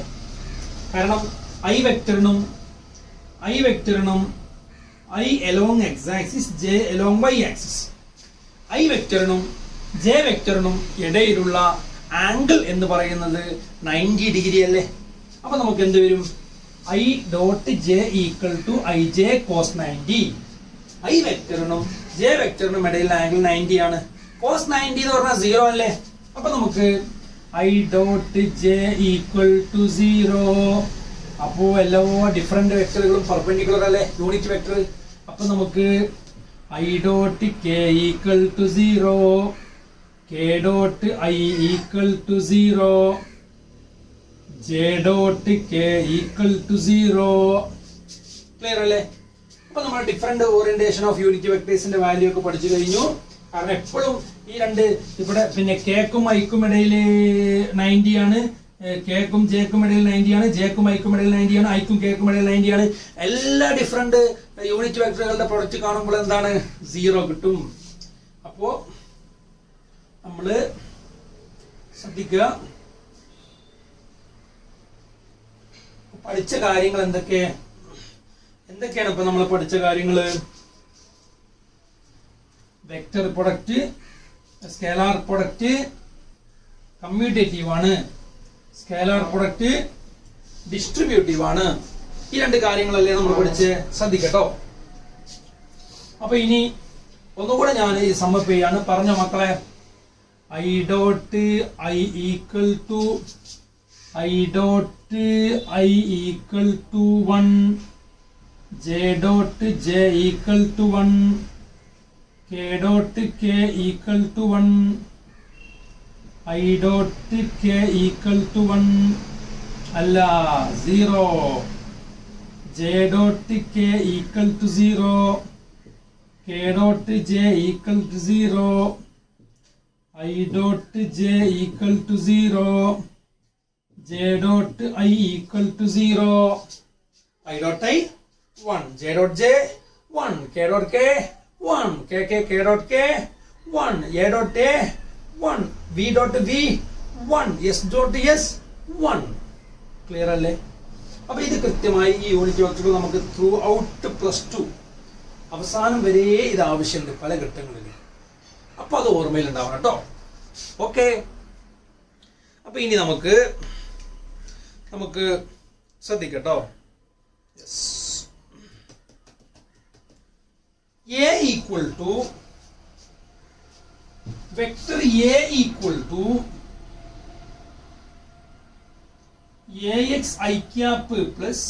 കാരണം ഐ വെക്ടറിനും i along X axis j along Y axis, i വെക്ടറിനും ജെ വെക്ടറിനും ഇടയിലുള്ള ആംഗിൾ എന്ന് പറയുന്നത് 90 ഡിഗ്രി അല്ലേ? അപ്പൊ നമുക്ക് എന്ത് വരും? I dot J equal to i j cos 90. I വെക്ടറിനും ജെ വെക്ടറിനും ഇടയിലുള്ള ആംഗിൾ 90 ആണ്. കോസ് 90 എന്ന് പറഞ്ഞാൽ 0 അല്ലേ? അപ്പൊ നമുക്ക് I dot J equal to 0. അപ്പോ എല്ലാ ഡിഫറെന്റ് വെക്ടറുകളും പെർപെൻഡിക്കുലർ അല്ലേ? Unit vector. അപ്പൊ നമുക്ക് I dot K equal to 0, K dot I equal to 0, J dot K equal to 0, clear അല്ലേ? അപ്പൊ നമ്മൾ ഡിഫറെന്റ് ഓറിയന്റേഷൻ ഓഫ് യൂണിറ്റ് വെക്ടേഴ്സിന്റെ വാല്യൂ ഒക്കെ പഠിച്ചു കഴിഞ്ഞു. കാരണം എപ്പോഴും ഈ രണ്ട് ഇവിടെ പിന്നെ കേക്കും ഐക്കും ഇടയിൽ 90 ആണ്, കേക്കും ജേക്കും ഇടയിൽ 90 ആണ്, ജേക്കും ഐക്കും ഇടയിൽ 90 ആണ്, ഐക്കും കേക്കും ഇടയിൽ 90 ആണ്. എല്ലാ ഡിഫറെന്റ് യൂണിറ്റ് വെക്ടറുകളുടെ പ്രൊഡക്റ്റ് കാണുമ്പോൾ എന്താണ് 0 കിട്ടും. അപ്പോ നമ്മള് ശ്രദ്ധിക്കുക, പഠിച്ച കാര്യങ്ങൾ എന്തൊക്കെയാണ് ഇപ്പൊ നമ്മൾ പഠിച്ച കാര്യങ്ങള്? Vector product, scalar product commutative ആണ്, സ്കേലാർ പ്രൊഡക്റ്റ് ഡിസ്ട്രിബ്യൂട്ടീവ് ആണ്. ഈ രണ്ട് കാര്യങ്ങളല്ലേ നമ്മൾ പഠിച്ച്. ശ്രദ്ധിക്കട്ടോ. അപ്പൊ ഇനി ഒന്നുകൂടെ ഞാൻ ഈ സമ്മപ്പ് ചെയ്യാണ്. പറഞ്ഞ മക്കളെ, I dot I equal to 1, J dot J equal to 1, K dot K equal to 1, I dot K equal to 1 അല്ല 0, J dot K equal to 0, K dot J equal to 0, I dot J equal to 0, J dot I equal to 0, I dot I 1, J dot J 1, K dot K 1, K dot K 1, A dot A 1, V dot V 1, S dot S 1. Clear അല്ലേ? അപ്പൊ ഇത് കൃത്യമായി ഈ unit വെക്ടറുകൾ നമുക്ക് through out +2 അവസാനം വരെ ഇത് ആവശ്യമുണ്ട് പല ഘട്ടങ്ങളിൽ. അപ്പൊ അത് ഓർമ്മയിൽ ഉണ്ടാവണം കേട്ടോ. ഓക്കെ, അപ്പൊ ഇനി നമുക്ക് ശ്രദ്ധിക്കട്ടോ. A equal to vector A equal to ax I cap plus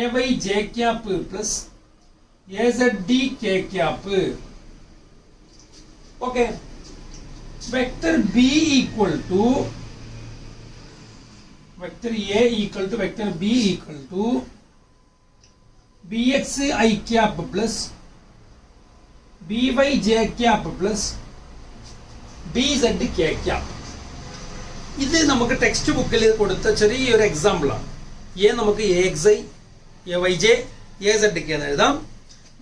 ay j cap plus az d k cap. Okay, vector B equal to vector A equal to vector B equal to bx I cap plus by j cap plus bz k cap. ഇത് നമുക്ക് text ബുക്കിൽ കൊടുത്ത ചെറിയൊരു example ആണ്. നമുക്ക് axi ayj azk എന്ന് എഴുതാം.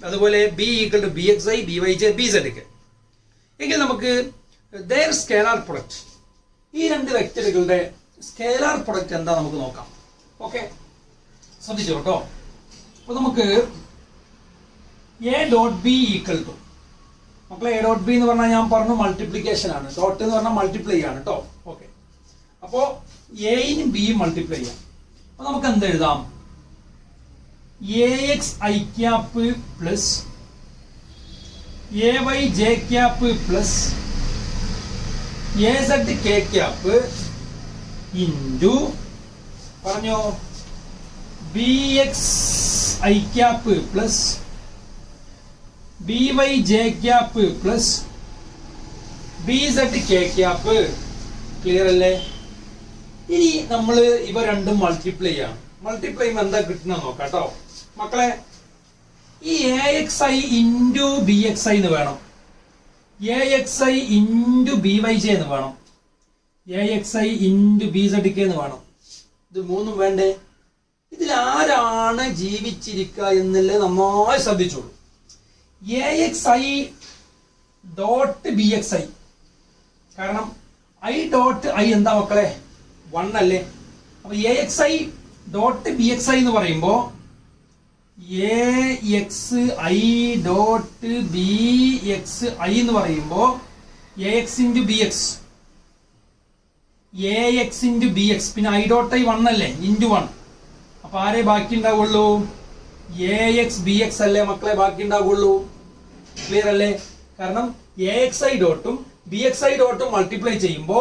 അതുപോലെ b equal to bxi byj bzk. എങ്കിൽ നമുക്ക് their scalar product, ഈ രണ്ട് വെക്ടറുകളുടെ സ്കേലാർ പ്രൊഡക്റ്റ് എന്താ നമുക്ക് നോക്കാം. ഓക്കെ, ശ്രദ്ധിച്ചോ കേട്ടോ. അപ്പൊ നമുക്ക് A dot B equal to, മക്കളെ എ ഡോട്ട് ബി എന്ന് പറഞ്ഞാൽ ഞാൻ പറഞ്ഞു മൾട്ടിപ്ലിക്കേഷൻ ആണ്, ഡോട്ട് എന്ന് പറഞ്ഞാൽ മൾട്ടിപ്ലൈ ആണ് കേട്ടോ. ഓക്കെ, അപ്പോ എയും ബിയും മൾട്ടിപ്ലൈ ചെയ്യാം. അപ്പൊ നമുക്ക് എന്ത് എഴുതാം? ax I cap plus ay j cap plus az k cap into പറഞ്ഞോ bx I cap plus by j cap plus bz k cap. Clear അല്ലേ? ഇനി നമ്മൾ ഇവ രണ്ടും മൾട്ടിപ്ലൈ ചെയ്യണം. മൾട്ടിപ്ലൈ ചെയ്യുമ്പോൾ എന്താ കിട്ടുന്ന നോക്കാം കേട്ടോ മക്കളെ. ഈ axi ഇൻറ്റു bxi എന്ന് വേണം, axi ഇൻറ്റു byj എന്ന് വേണം, axi ഇൻറ്റു bzk എന്ന് വേണം. ഇത് മൂന്നും വേണ്ടേ? ഇതിൽ ആരാണ് ജീവിച്ചിരിക്കുക എന്നുള്ളത് നന്നായി ശ്രദ്ധിച്ചോളൂ. axi ഡോട്ട് bxi, കാരണം ഐ ഡോട്ട് ഐ എന്താ മക്കളെ 1 അല്ലേ? അപ്പൊ axi ഡോട്ട് bxi എന്ന് പറയുമ്പോ axi ഡോട്ട് bxi എന്ന് പറയുമ്പോ ax into bx, ax into bx, പിന്നെ ഐ ഡോട്ട് ഐ 1 അല്ലേ, ഇൻറ്റു 1. അപ്പൊ ആരെ ബാക്കി ഉണ്ടാവുള്ളൂ? ax bx അല്ലേ മക്കളെ ബാക്കി ഉണ്ടാവുള്ളൂ. ക്ലിയർ അല്ലേ? കാരണം axi ഡോട്ടും bxi ഡോട്ടും മൾട്ടിപ്ലൈ ചെയ്യുമ്പോ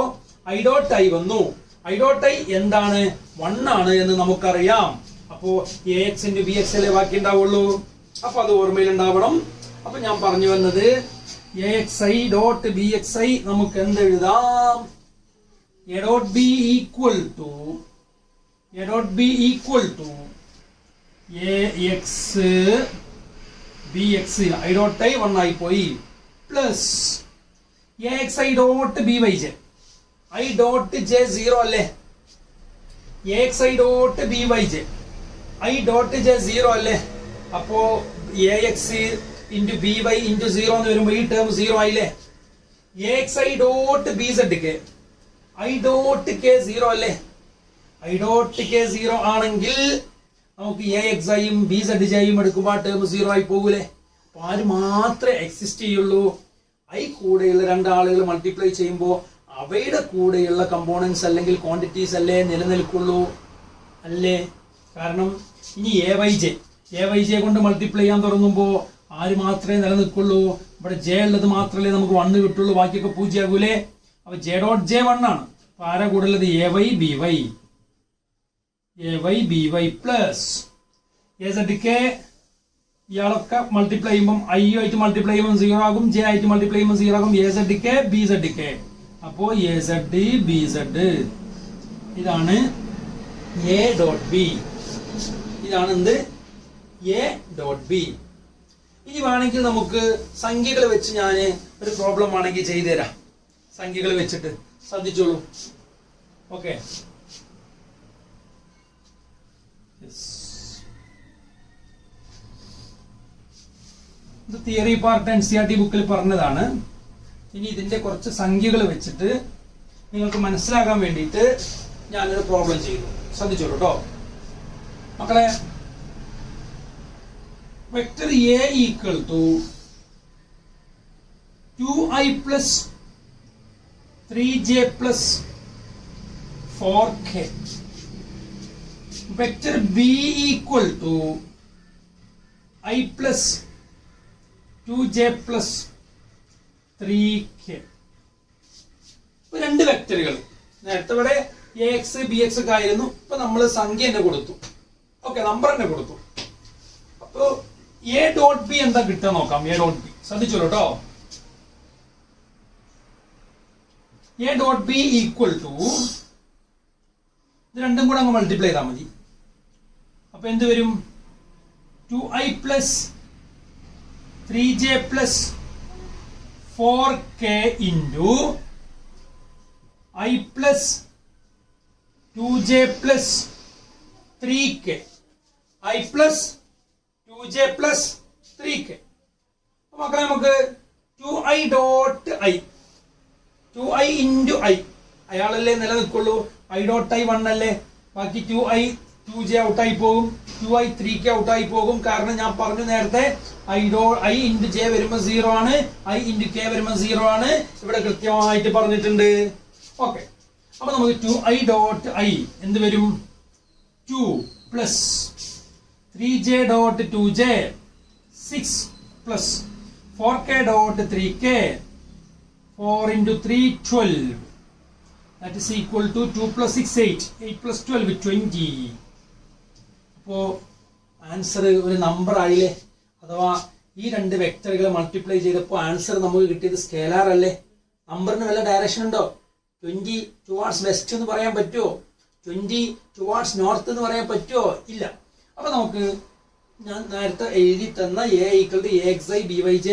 ഐ ഡോട്ട് ഐ വന്നു. ഐ ഡോട്ട് ഐ എന്താണ്? 1 ആണ് എന്ന് നമുക്കറിയാം. അപ്പോ ax ഇൻറ്റു bx അല്ലേ ബാക്കി ഉണ്ടാവുള്ളൂ. അപ്പൊ അത് ഓർമ്മയിൽ ഉണ്ടാവണം. അപ്പൊ ഞാൻ പറഞ്ഞു വന്നത് axi ഡോട്ട് bxi നമുക്ക് എന്ത് എഴുതാം? a dot b equal to AX BX I dot I 1 ആയി പോയി plus AXI dot BYJ I dot J 0 അല്ലേ AXI dot BYJ I dot J 0 അല്ലേ അപ്പോ AX into BY into 0 എന്ന് വരുമ്പോൾ ഈ ടേം 0 ആയില്ലേ AXI dot BZK I dot K 0 അല്ലേ I dot K 0 ആണെങ്കിൽ നമുക്ക് AXIയും BZJയും എടുക്കുമ്പോൾ ആ ടേം 0 ആയി പോകൂലേ അപ്പൊ ആര് മാത്രമേ എക്സിസ്റ്റ് ചെയ്യുള്ളൂ ഐ കൂടെയുള്ള രണ്ടാളുകൾ മൾട്ടിപ്ലൈ ചെയ്യുമ്പോൾ അവയുടെ കൂടെയുള്ള കമ്പോണൻസ് അല്ലെങ്കിൽ ക്വാണ്ടിറ്റീസ് അല്ലേ നിലനിൽക്കുള്ളൂ അല്ലേ കാരണം ഇനി AYJ കൊണ്ട് മൾട്ടിപ്ലൈ ചെയ്യാൻ തുടങ്ങുമ്പോൾ ആര് മാത്രമേ നിലനിൽക്കുള്ളൂ ഇവിടെ J ഉള്ളത് മാത്രമല്ലേ നമുക്ക് 1 കിട്ടുള്ളൂ ബാക്കിയൊക്കെ 0 ആകൂലേ അപ്പൊ J dot J 1 ആണ് അപ്പൊ ആരാ കൂടെ ഉള്ളത് AY പ്ലസ് AZK ഇയാളൊക്കെ മൾട്ടിപ്ലൈ ചെയ്യുമ്പോൾ ഐ ആയിട്ട് മൾട്ടിപ്ലൈ ചെയ്യുമ്പോൾ 0 ആകും J ആയിട്ട് മൾട്ടിപ്ലൈ ചെയ്യുമ്പോൾ 0 ആകും AZK BZK അപ്പോ AZ BZ ഇതാണ് A dot B ഇതാണ് എന്ത് A dot B ഇനി വേണമെങ്കിൽ നമുക്ക് സംഖ്യകൾ വെച്ച് ഞാൻ ഒരു പ്രോബ്ലം ആണെങ്കിൽ ചെയ്തു തരാം സംഖ്യകൾ വെച്ചിട്ട് ശ്രദ്ധിച്ചോളൂ ഓക്കെ ഇത് തിയറി പാർട്ട് NCERT ബുക്കിൽ പറഞ്ഞതാണ് ഇനി ഇതിന്റെ കുറച്ച് സംഖ്യകൾ വെച്ചിട്ട് നിങ്ങൾക്ക് മനസ്സിലാകാൻ വേണ്ടിയിട്ട് ഞാനൊരു പ്രോബ്ലം ചെയ്തു ശ്രദ്ധിച്ചോളൂ കേട്ടോ മക്കളെ vector A equal to 2i plus 3j plus 4k vector B equal to I plus 2j plus 3k രണ്ട് വെക്ടറുകൾ നേരത്തെ ഇവിടെ AX BX ഒക്കെ ആയിരുന്നു ഇപ്പൊ നമ്മൾ സംഖ്യ തന്നെ കൊടുത്തു ഓക്കെ നമ്പർ തന്നെ കൊടുത്തു അപ്പൊ A dot B എന്താ കിട്ടുക നോക്കാം A dot B ശ്രദ്ധിച്ചോളൂ കേട്ടോ A dot B equal to ഇത് രണ്ടും കൂടെ അങ്ങ് മൾട്ടിപ്ലൈ ചെയ്താൽ മതി അപ്പൊ എന്ത് വരും 2i plus 3j plus 4k into I plus 2j plus 3k I plus 2j plus 3k മക്കളെ നമുക്ക് 2i dot I 2i into I അയാളല്ലേ നിലനിൽക്കുള്ളൂ I dot I 1 അല്ലേ ബാക്കി 2i 2j ഔട്ടായി പോകും 2i 3k ഔട്ടായി പോകും കാരണം ഞാൻ പറഞ്ഞു നേരത്തെ I into j വരുമ്പോൾ 0 ആണ് I into k വരുമ്പോൾ 0 ആണ് ഇവിടെ കൃത്യമായിട്ട് പറഞ്ഞിട്ടുണ്ട് ഓക്കെ അപ്പൊ നമുക്ക് 2i dot I എന്ത് വരും 2 plus 3j dot 2j 6 plus 4k dot 3k 4 into 3 12 that is equal to 2 plus 6 8 plus 12 20 അപ്പോ ആൻസർ ഒരു നമ്പർ ആയില്ലേ അഥവാ ഈ രണ്ട് വെക്ടറുകൾ മൾട്ടിപ്ലൈ ചെയ്തപ്പോൾ ആൻസർ നമുക്ക് കിട്ടിയത് സ്കേലാർ അല്ലേ നമ്പറിന് വല്ല ഡയറക്ഷൻ ഉണ്ടോ 20 ടുവാർഡ്സ് വെസ്റ്റ് എന്ന് പറയാൻ പറ്റുമോ 20 ടുവാർഡ്സ് നോർത്ത് എന്ന് പറയാൻ പറ്റുമോ ഇല്ല അപ്പൊ നമുക്ക് ഞാൻ നേരത്തെ എഴുതി തന്ന A equal to AXI BYJ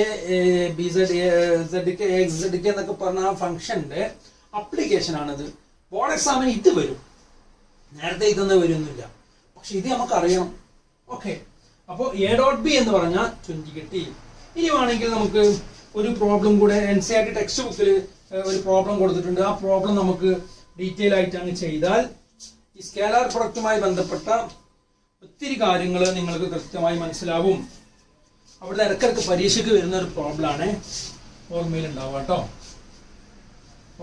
BZK AXZK എന്നൊക്കെ പറഞ്ഞ ആ ഫംഗ്ഷന്റെ അപ്ലിക്കേഷൻ ആണിത് ബോർഡ് എക്സാമിന് ഇത് വരും നേരത്തെ ഇതൊന്നും വരുന്നില്ല പക്ഷെ ഇത് നമുക്ക് അറിയണം ഓക്കെ അപ്പോൾ A dot B എന്ന് പറഞ്ഞാൽ 20 കിട്ടി ഇനി വേണമെങ്കിൽ നമുക്ക് ഒരു പ്രോബ്ലം കൂടെ NCERT ടെക്സ്റ്റ് ബുക്കിൽ ഒരു പ്രോബ്ലം കൊടുത്തിട്ടുണ്ട് ആ പ്രോബ്ലം നമുക്ക് ഡീറ്റെയിൽ ആയിട്ട് അങ്ങ് ചെയ്താൽ ഈ സ്കേലാർ പ്രൊഡക്റ്റുമായി ബന്ധപ്പെട്ട ഒത്തിരി കാര്യങ്ങൾ നിങ്ങൾക്ക് കൃത്യമായി മനസ്സിലാവും അവിടെ ഇടയ്ക്കിടയ്ക്ക് പരീക്ഷയ്ക്ക് വരുന്ന ഒരു പ്രോബ്ലം ആണ് ഓർമ്മയിൽ ഉണ്ടാവുക കേട്ടോ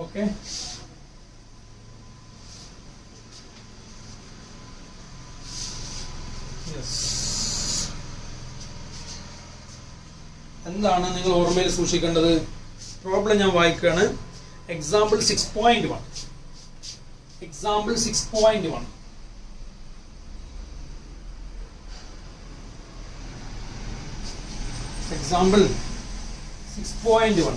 ഓക്കെ എന്താണ് നിങ്ങൾ ഓർമ്മയിൽ സൂക്ഷിക്കേണ്ടത് പ്രോബ്ലം ഞാൻ വായിക്കുകയാണ് എക്സാമ്പിൾ 6.1 എക്സാമ്പിൾ 6.1 example 6.1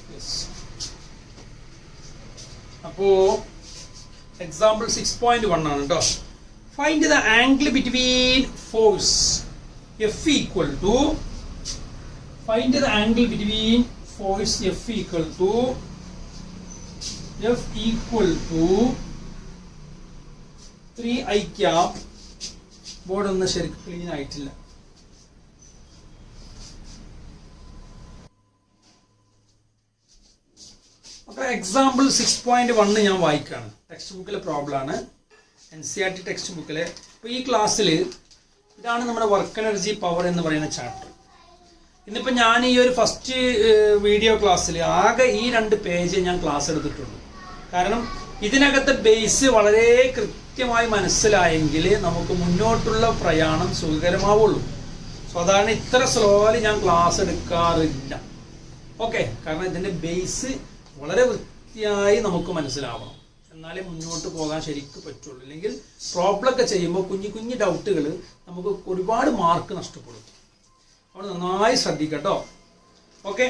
yes. അപ്പോ എക്സാമ്പിൾ 6.1 ആണ് കേട്ടോ. Find the angle between force F equal to find the angle between force F equal to 3I cap. Board ഒന്ന് ശരിക്കും ക്ലീൻ ആയിട്ടില്ല. അപ്പോൾ എക്സാമ്പിൾ 6.1 ഞാൻ വായിക്കാണ്. ടെക്സ്റ്റ് ബുക്കിലെ പ്രോബ്ലം ആണ്, NCERT ടെക്സ്റ്റ് ബുക്കിലെ. അപ്പോൾ ഈ ക്ലാസ്സിൽ ഇതാണ് നമ്മുടെ വർക്ക് എനർജി പവർ എന്ന് പറയുന്ന ചാപ്റ്റർ. ഇന്നിപ്പോൾ ഞാൻ ഈ ഒരു ഫസ്റ്റ് വീഡിയോ ക്ലാസ്സിൽ ആകെ ഈ 2 പേജ് ഞാൻ ക്ലാസ് എടുത്തിട്ടുള്ളൂ. കാരണം ഇതിനകത്തെ ബേസ് വളരെ കൃത്യമായി മനസ്സിലായെങ്കിൽ നമുക്ക് മുന്നോട്ടുള്ള പ്രയാണം സുഖകരമാവുള്ളൂ. സാധാരണ ഇത്ര സ്ലോലി ഞാൻ ക്ലാസ് എടുക്കാറില്ല. ഓക്കെ, കാരണം ഇതിൻ്റെ ബേസ് വളരെ വൃത്തിയായി നമുക്ക് മനസ്സിലാവണം, എന്നാലേ മുന്നോട്ട് പോകാൻ ശരിക്കും പറ്റുള്ളൂ. അല്ലെങ്കിൽ പ്രോബ്ലം ഒക്കെ ചെയ്യുമ്പോൾ കുഞ്ഞു കുഞ്ഞു ഡൗട്ടുകൾ നമുക്ക് ഒരുപാട് മാർക്ക് നഷ്ടപ്പെടും. അപ്പോൾ നന്നായി ശ്രദ്ധിക്കട്ടോ. ഓക്കെ,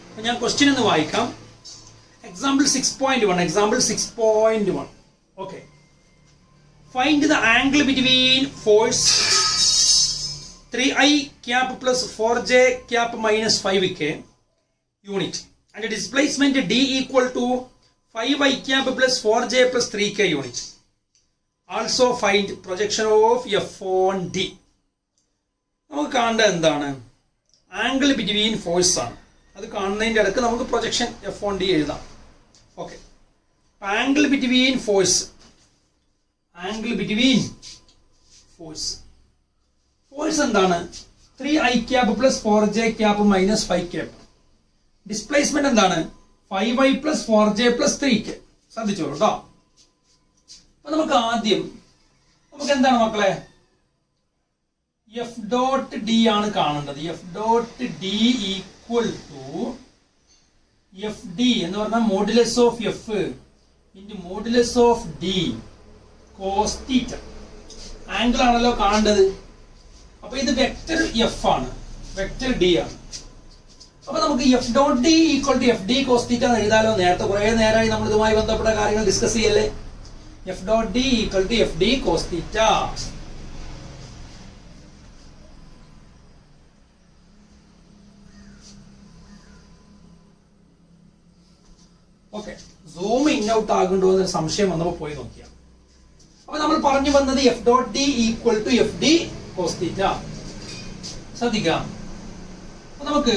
അപ്പോൾ ഞാൻ ക്വസ്റ്റ്യൻ ഒന്ന് വായിക്കാം. Example 6.1. Okay, find the angle between force 3I cap plus 4J cap minus 5K unit and displacement D equal to 5I cap plus 4J plus 3K unit. Also find projection of F on D. നമുക്ക് കാണേണ്ടത് എന്താണ്? Angle between force ആണ്. അത് കാണുന്നതിൻ്റെ ഇടയ്ക്ക് നമുക്ക് projection F on D എഴുതാം. Okay, angle between force. Force എന്താണ്? 3I cap plus 4J cap minus 5 cap. Displacement എന്താണ്? 5I plus 4J plus 3K. ശ്രദ്ധിച്ചോളൂ കേട്ടോ. അപ്പൊ നമുക്ക് ആദ്യം എന്താണ് മക്കളെ? F dot D ആണ് കാണേണ്ടത്. F dot D equal to FD എന്ന് പറഞ്ഞാൽ modulus of F into modulus of D cos theta. Angle ആണല്ലോ കാണേണ്ടത്. അപ്പൊ ഇത് വെക്ടർ F ആണ്, വെക്ടർ D ആണ്. അപ്പൊ നമുക്ക് F dot D equal to FD cos theta എന്ന് എഴുതാലോ. നേരത്തെ കുറെ നേരമായി നമ്മൾ ഇതുമായി ബന്ധപ്പെട്ട കാര്യങ്ങൾ ഡിസ്കസ് ചെയ്യല്ലേ. F dot D equal to FD cos theta. Okay, zoom in out ആകുന്നുണ്ടോ എന്നൊരു സംശയം വന്നപ്പോൾ പോയി നോക്കിയാൽ. അപ്പൊ നമ്മൾ പറഞ്ഞു വന്നത് F dot D equal to FD cos theta. ശ്രദ്ധിക്കാം. അപ്പൊ നമുക്ക്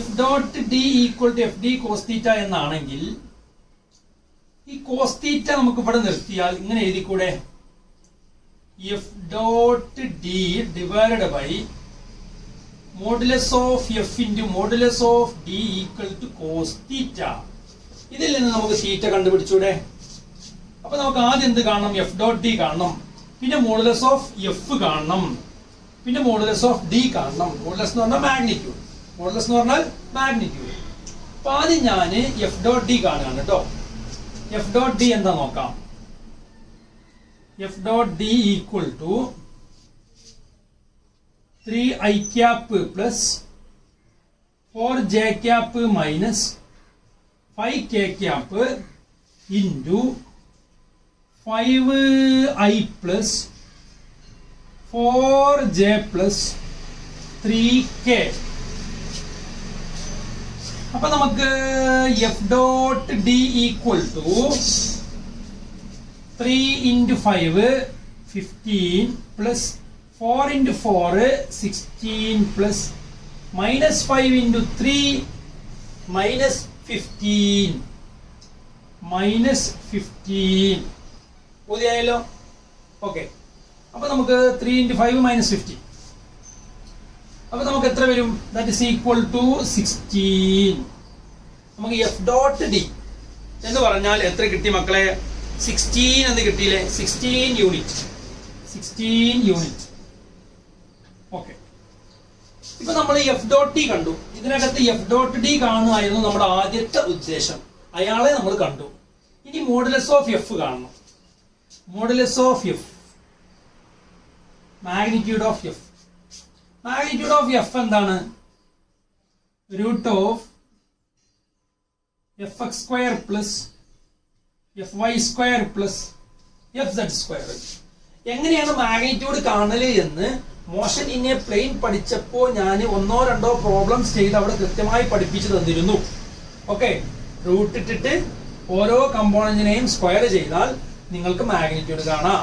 F dot D equal to FD cos theta എന്നാണെങ്കിൽ ഈ cos theta നമുക്ക് ഇവിടെ നിർത്തിയാൽ ഇങ്ങനെ എഴുതിക്കൂടെ? F dot D divided by modulus of F into modulus of D equal to cos theta. ഇതിൽ നിന്ന് നമുക്ക് തീറ്റ കണ്ടുപിടിച്ചൂടെ? അപ്പൊ നമുക്ക് ആദ്യം എന്ത് കാണണം? F dot D കാണണം, പിന്നെ മോഡുലസ് ഓഫ് F കാണണം, പിന്നെ മോഡുലസ് ഓഫ് D കാണണം. മോഡുലസ് എന്ന് പറഞ്ഞാൽ മാഗ്നിറ്റ്യൂഡ്. അപ്പൊ ആദ്യം ഞാൻ F dot D കാണുകയാണ് കേട്ടോ. F dot D എന്താ നോക്കാം. F dot D equal to 3I cap plus 4J cap minus 5K cap into 5I plus 4J plus 3K. അപ്പൊ നമുക്ക് F dot D equal to 3 into 5 15 plus 4 into 4 16 plus minus 5 into 3 minus 15 മതിയായല്ലോ. Okay, അപ്പൊ നമുക്ക് 3 into 5 minus 15. അപ്പൊ നമുക്ക് എത്ര വരും? That is equal to 16. നമുക്ക് F dot D എന്ന് പറഞ്ഞാൽ എത്ര കിട്ടി മക്കളെ? 16 എന്ന് കിട്ടിയില്ലേ? 16 യൂണിറ്റ്. ഓക്കെ, ഇപ്പൊ നമ്മൾ F dot D കണ്ടു. ഇതിനകത്ത് F dot D കാണുകയായിരുന്നു നമ്മുടെ ആദ്യത്തെ ഉദ്ദേശം. അയാളെ നമ്മൾ കണ്ടു. ഇനി മോഡുലസ് ഓഫ് F കാണണം. Modulus of F, magnitude of F. Magnitude of F എന്താണ്? Root of F X square plus F Y square plus F Z square. എങ്ങനെയാണ് മാഗ്നിറ്റ്യൂഡ് കാണല് എന്ന് മോഷൻ ഇൻ എ പ്ലെയിൻ പഠിച്ചപ്പോൾ ഞാൻ 1-2 പ്രോബ്ലംസ് ചെയ്ത് അവിടെ കൃത്യമായി പഠിപ്പിച്ചു തന്നിരുന്നു. ഓക്കെ, റൂട്ട് ഇട്ടിട്ട് ഓരോ കമ്പോണന്റിനെയും സ്ക്വയർ ചെയ്താൽ നിങ്ങൾക്ക് മാഗ്നിറ്റ്യൂഡ് കാണാം.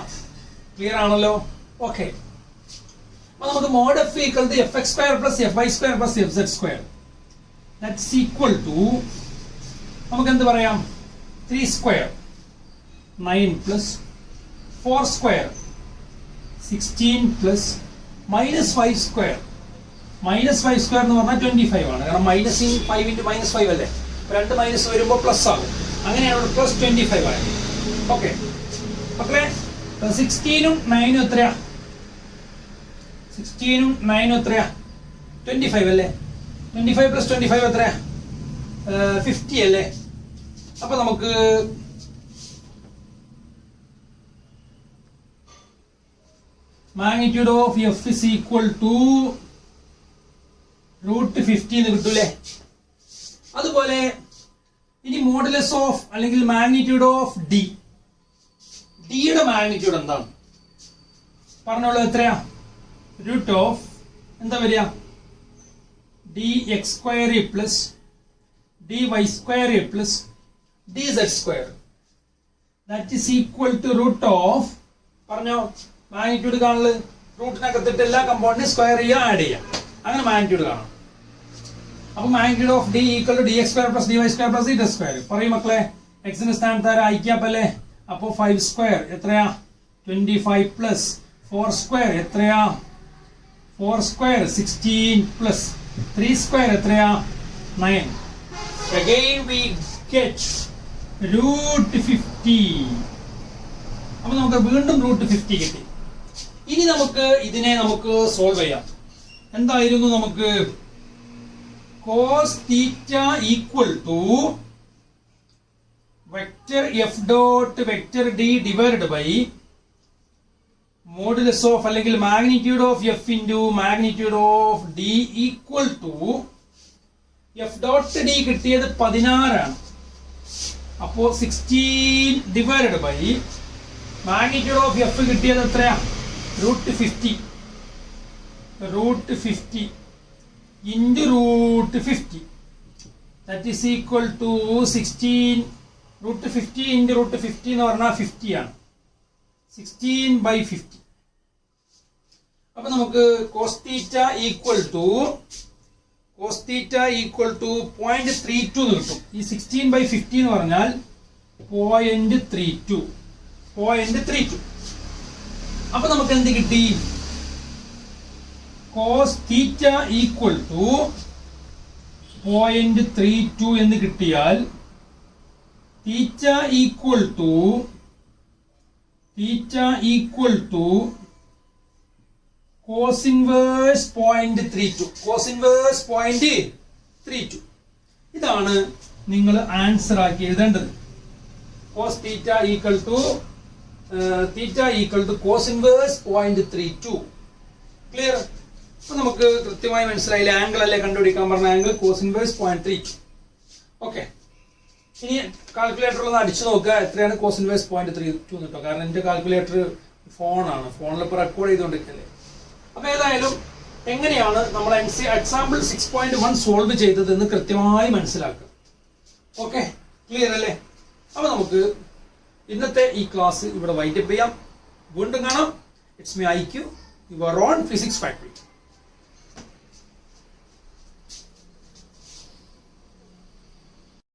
ക്ലിയർ ആണല്ലോ? ഓക്കെ, അപ്പൊ നമുക്ക് mod F equal to F X square plus F Y square plus F Z square that's equal to നമുക്ക് എന്ത് പറയാം? 3 square 9 plus 4 square 16 plus -5 square. -5 square എന്ന് പറഞ്ഞാൽ 25 ആണ്. കാരണം -5 × -5 അല്ലേ, 2 മൈനസ് വരുമ്പോൾ പ്ലസ് ആകും. അങ്ങനെയാണ് പ്ലസ് 25 ആയത്. ഓക്കെ മക്കളെ, 16 ഉം 9 ഉം എത്രയാ? 16 ഉം 9 ഉം എത്രയാ? 25 അല്ലേ. 25 പ്ലസ് 25 എത്രയാ? 50 അല്ലേ. അപ്പൊ നമുക്ക് magnitude of f is equal to √50 എന്ന് കിട്ടൂലേ. അതുപോലെ ഇനി മോഡുലസ് ഓഫ് അല്ലെങ്കിൽ മാഗ്നിറ്റ്യൂഡ് ഓഫ് ഡി, ഡിയുടെ മാഗ്നിറ്റ്യൂഡ് എന്താണ് പറഞ്ഞോളൂ? എത്രയാ? റൂട്ട് ഓഫ് എന്താ വരിക? D X square plus D Y square plus D Z square that is equal to root of പറഞ്ഞോ. മാഗ്നിറ്റ്യൂഡ് കാണല് റൂട്ടിനകത്തിട്ട് എല്ലാ കമ്പോണന്റും സ്ക്വയർ ചെയ്യുക, ആഡ് ചെയ്യുക, അങ്ങനെ മാഗ്നിറ്റ്യൂഡ് കാണാം. അപ്പൊ magnitude of D equal to D X square plus D Y square plus D Z square. പറയും മക്കളെ, എക്സിന്റെ സ്ഥാനത്ത് ഐക്യാപ്പല്ലേ. അപ്പോ 5 സ്ക്വയർ എത്രയാ? 25 പ്ലസ് 4 സ്ക്വയർ എത്രയാ? 4 സ്ക്വയർ 16 പ്ലസ് 3 സ്ക്വയർ എത്രയാ? 9. Again we get √50. അപ്പൊ നമുക്ക് വീണ്ടും √50 കിട്ടി. ഇനി നമുക്ക് ഇതിനെ സോൾവ് ചെയ്യാം. എന്തായിരുന്നു? നമുക്ക് cos theta equal to vector f dot vector d divided by modulus of അല്ലെങ്കിൽ magnitude of f into magnitude of d equal to f dot d കിട്ടിയത് 16 ആണ്. അപ്പോ 16 divided by magnitude of f കിട്ടിയത് എത്രയാ? √50 into √50 that is equal to 16 √50 into √50 എന്ന് പറഞ്ഞാൽ 50 ആണ്. 16/50. അപ്പൊ നമുക്ക് cos theta equal to 0.32 എന്ന് കിട്ടും. ഈ 16/50 എന്ന് പറഞ്ഞാൽ 0.32. അപ്പൊ നമുക്ക് എന്ത് കിട്ടി? cos theta equal to 0.32 എന്ന് കിട്ടിയാൽ theta equal to cos inverse 0.32. cos inverse 0.32. ഇതാണ് നിങ്ങൾ ആൻസർ ആക്കി എഴുതേണ്ടത്. cos theta equal to cos inverse 0.32. Clear? അപ്പൊ നമുക്ക് കൃത്യമായി മനസ്സിലായില്ല. ആംഗിൾ അല്ലേ കണ്ടുപിടിക്കാൻ പറഞ്ഞ ആംഗിൾ cos inverse 0.32. ഓക്കെ, ഇനി കാൽക്കുലേറ്ററിൽ ഒന്ന് അടിച്ചു നോക്കുക എത്രയാണ് cos inverse 0.32 കേട്ടോ. കാരണം എന്റെ കാൽക്കുലേറ്റർ ഫോണാണ്, ഫോണിൽ ഇപ്പോൾ റെക്കോർഡ് ചെയ്തുകൊണ്ടിരിക്കല്ലേ. അപ്പൊ ഏതായാലും എങ്ങനെയാണ് നമ്മൾ എക്സാമ്പിൾ 6.1 സോൾവ് ചെയ്തതെന്ന് കൃത്യമായി മനസ്സിലാക്കുക. ഓക്കെ, ക്ലിയർ അല്ലേ? അപ്പൊ നമുക്ക് ഇന്നത്തെ ഈ ക്ലാസ് ഇവിടെ വൈൻഡപ്പ് ചെയ്യാം. വീണ്ടും കാണാം. It's me IQ, your own physics factory.